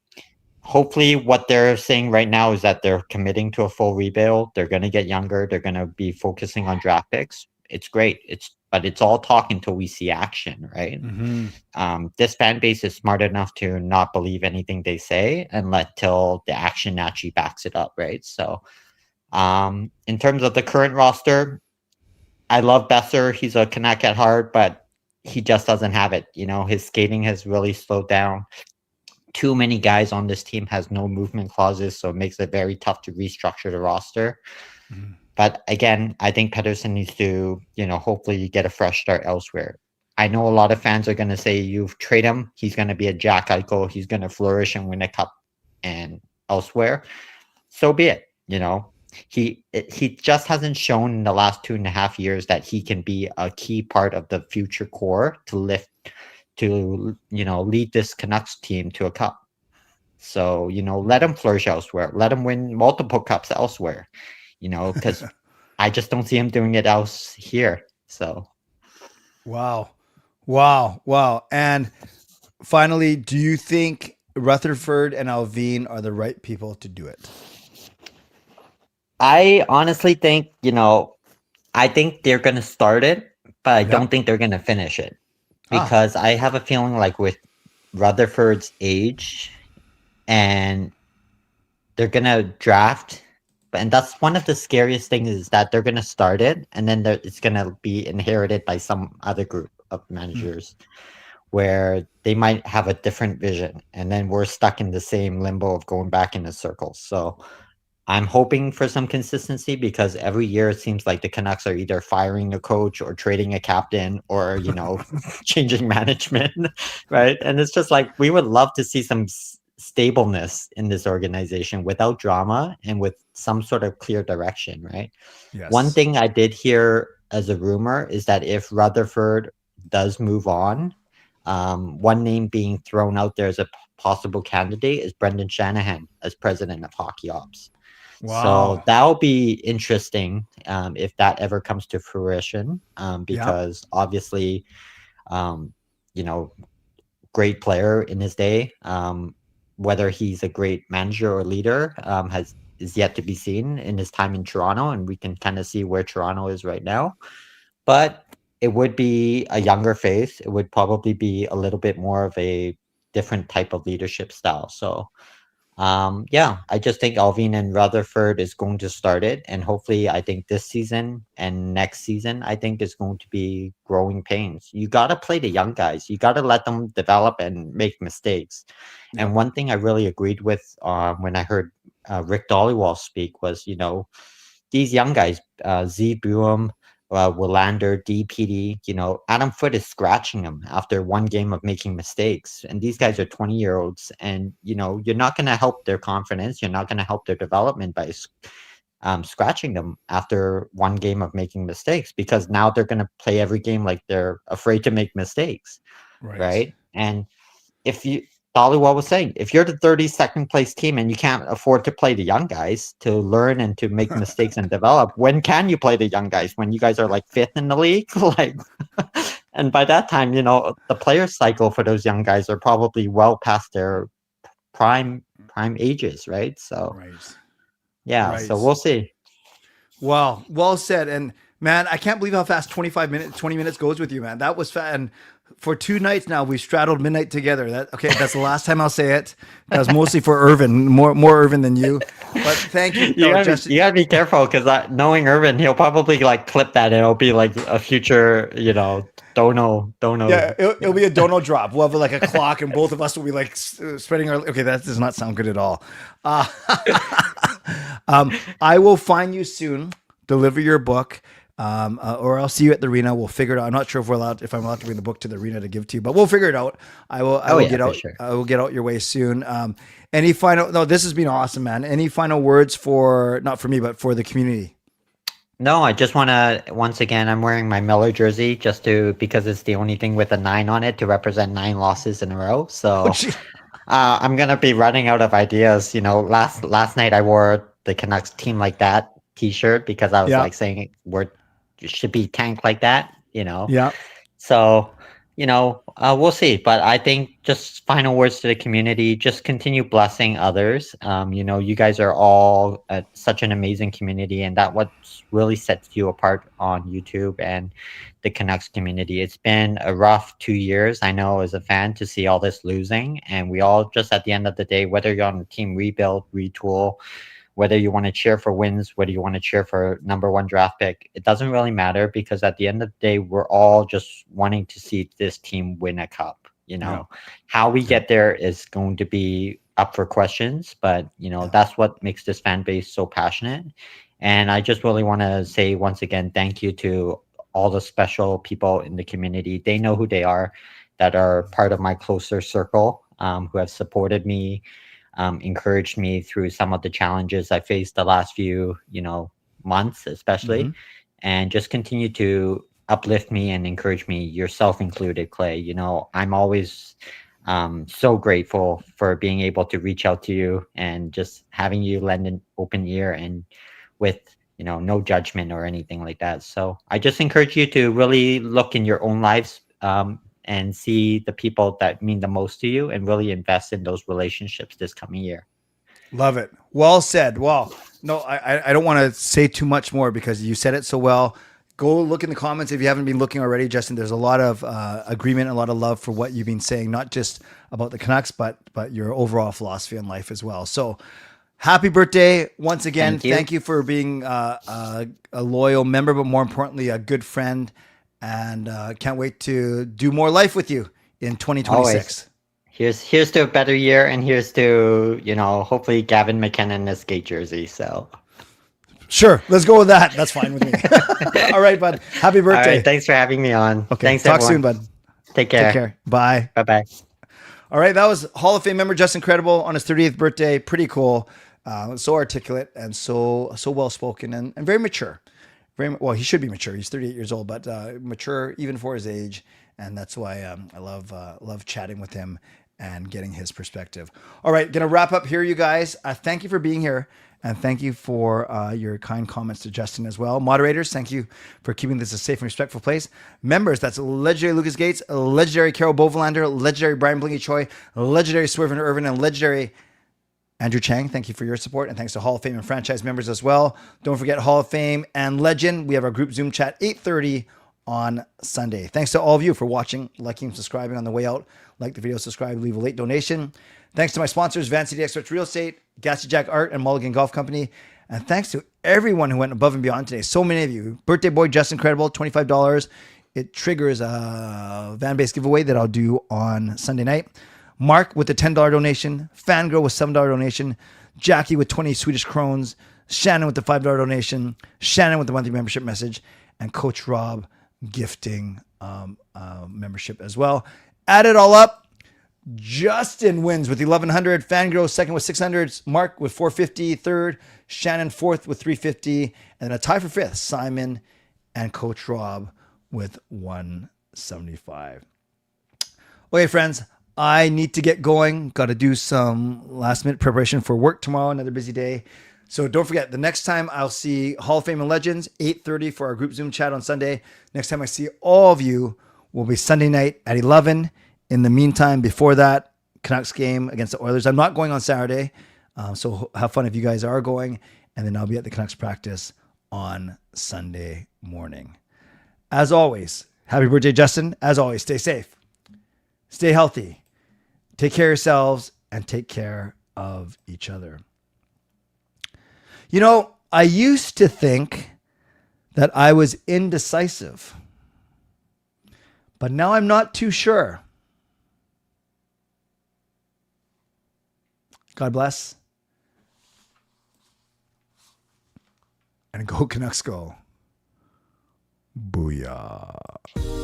hopefully what they're saying right now is that they're committing to a full rebuild. They're going to get younger. They're going to be focusing on draft picks. It's great. But it's all talk until we see action, right? This fan base is smart enough to not believe anything they say and let till the action actually backs it up, right? So in terms of the current roster, I love Besser. He's a Canuck at heart, but he just doesn't have it. His skating has really slowed down. Too many guys on this team has no movement clauses, so it makes it very tough to restructure the roster. But again, I think Pettersson needs to, hopefully get a fresh start elsewhere. I know a lot of fans are going to say, you've trade him, he's going to be a Jack Eichel, he's going to flourish and win a cup and elsewhere. So be it. He just hasn't shown in the last 2.5 years that he can be a key part of the future core to lead this Canucks team to a cup. So, let him flourish elsewhere. Let him win multiple cups elsewhere, because I just don't see him doing it else here. So. Wow. And finally, do you think Rutherford and Yrvin are the right people to do it? I honestly think, I think they're going to start it, but I don't think they're going to finish it. Because I have a feeling like with Rutherford's age, and they're going to draft, and that's one of the scariest things is that they're going to start it, and then it's going to be inherited by some other group of managers where they might have a different vision, and then we're stuck in the same limbo of going back in a circle. So I'm hoping for some consistency because every year it seems like the Canucks are either firing a coach or trading a captain or, changing management, right? And it's just like we would love to see some stableness in this organization without drama and with some sort of clear direction, right? Yes. One thing I did hear as a rumor is that if Rutherford does move on, one name being thrown out there as a possible candidate is Brendan Shanahan as president of Hockey Ops. Wow. So that'll be interesting if that ever comes to fruition, because obviously, great player in his day. Whether he's a great manager or leader is yet to be seen in his time in Toronto, and we can kind of see where Toronto is right now. But it would be a younger face. It would probably be a little bit more of a different type of leadership style. So. I just think Yrvin and Rutherford is going to start it, and hopefully I think this season and next season I think is going to be growing pains. You got to play the young guys. You got to let them develop and make mistakes. And one thing I really agreed with when I heard Rick Dhaliwal speak was, these young guys, Z Buum, Willander, DPD, Adam Foote is scratching him after one game of making mistakes. And these guys are 20-year-olds, and, you're not going to help their confidence. You're not going to help their development by scratching them after one game of making mistakes, because now they're going to play every game like they're afraid to make mistakes. Right. And Dhaliwal was saying, if you're the 32nd place team and you can't afford to play the young guys to learn and to make mistakes and develop, when can you play the young guys? When you guys are like 5th in the league? And by that time, the player cycle for those young guys are probably well past their prime ages, right? So, so we'll see. Wow, well said. And man, I can't believe how fast 20 minutes goes with you, man. That was fast. And For 2 nights now, we straddled midnight together. That's the last time I'll say it. That was mostly for Yrvin, more Yrvin than you. But thank you. Justin. You gotta be careful because knowing Yrvin, he'll probably like clip that. And it'll be like a future, dono. Yeah, it'll be a dono drop. We'll have like a clock, and both of us will be like spreading our. Okay, that does not sound good at all. I will find you soon. Deliver your book. Or I'll see you at the arena. We'll figure it out. I'm not sure if I'm allowed to bring the book to the arena to give to you, but we'll figure it out. I will get out. Sure. I will get out your way soon. Any final? No, this has been awesome, man. Any final words not for me, but for the community? No, I just want to, once again, I'm wearing my Miller jersey because it's the only thing with a 9 on it to represent 9 losses in a row. So I'm going to be running out of ideas. Last night I wore the Canucks team like that t-shirt because I was like saying it should be tanked like that, Yeah. So, we'll see. But I think just final words to the community, just continue blessing others. You guys are all such an amazing community, and that what really sets you apart on YouTube and the Canucks community. It's been a rough 2 years, I know, as a fan, to see all this losing. And we all just, at the end of the day, whether you're on a team rebuild, retool, whether you want to cheer for wins, whether you want to cheer for number 1 draft pick, it doesn't really matter, because at the end of the day, we're all just wanting to see this team win a cup. How we get there is going to be up for questions, but that's what makes this fan base so passionate. And I just really want to say once again, thank you to all the special people in the community. They know who they are, that are part of my closer circle, who have supported me, encouraged me through some of the challenges I faced the last few, months, especially, and just continue to uplift me and encourage me, yourself included, Clay. I'm always so grateful for being able to reach out to you and just having you lend an open ear and with, no judgment or anything like that. So I just encourage you to really look in your own lives, and see the people that mean the most to you, and really invest in those relationships this coming year. Love it. Well said. Well, no, I don't want to say too much more because you said it so well. Go look in the comments if you haven't been looking already, Justin. There's a lot of agreement, a lot of love for what you've been saying, not just about the Canucks, but your overall philosophy on life as well. So happy birthday once again. Thank you for being a loyal member, but more importantly, a good friend. And can't wait to do more life with you in 2026. Always. Here's to a better year, and here's to, hopefully Gavin McKenna in a skate jersey. So sure, let's go with that. That's fine with me. All right, bud. Happy birthday. All right, thanks for having me on. Okay, thanks, talk everyone. soon, bud. Take care. Take care. Bye. Bye-bye. All right, that was Hall of Fame member Justin Credible on his 30th birthday. Pretty cool. So articulate and so well spoken and very mature. Well, he should be mature. He's 38 years old, but mature even for his age. And that's why I love chatting with him and getting his perspective. All right, going to wrap up here, you guys. Thank you for being here. And thank you for your kind comments to Justin as well. Moderators, thank you for keeping this a safe and respectful place. Members, that's legendary Lucas Gates, legendary Carol Bovenlander, legendary Brian Blinky Choi, legendary Swervin Yrvin, and legendary Andrew Chang, thank you for your support, and thanks to Hall of Fame and franchise members as well. Don't forget Hall of Fame and Legend. We have our group Zoom chat 8:30 on Sunday. Thanks to all of you for watching, liking, and subscribing on the way out. Like the video, subscribe, leave a late donation. Thanks to my sponsors, Vancity Experts Real Estate, Gassy Jack Art, and Mulligan Golf Company. And thanks to everyone who went above and beyond today. So many of you. Birthday boy Justin Credible, $25. It triggers a van-based giveaway that I'll do on Sunday night. Mark with the $10 donation, Fangirl with $7 donation, Jackie with 20 Swedish krones, Shannon with the $5 donation, Shannon with the monthly membership message, and Coach Rob gifting membership as well. Add it all up. Justin wins with 1,100, Fangirl second with 600, Mark with 450, third, Shannon fourth with 350, and then a tie for fifth, Simon and Coach Rob with 175. Okay, friends. I need to get going. Got to do some last minute preparation for work tomorrow. Another busy day. So don't forget, the next time I'll see Hall of Fame and Legends, 8:30 for our group Zoom chat on Sunday. Next time I see all of you will be Sunday night at 11. In the meantime, before that, Canucks game against the Oilers. I'm not going on Saturday. So have fun if you guys are going. And then I'll be at the Canucks practice on Sunday morning. As always, happy birthday, Justin. As always, stay safe. Stay healthy. Take care of yourselves and take care of each other. You know, I used to think that I was indecisive, but now I'm not too sure. God bless. And go Canucks go. Booyah.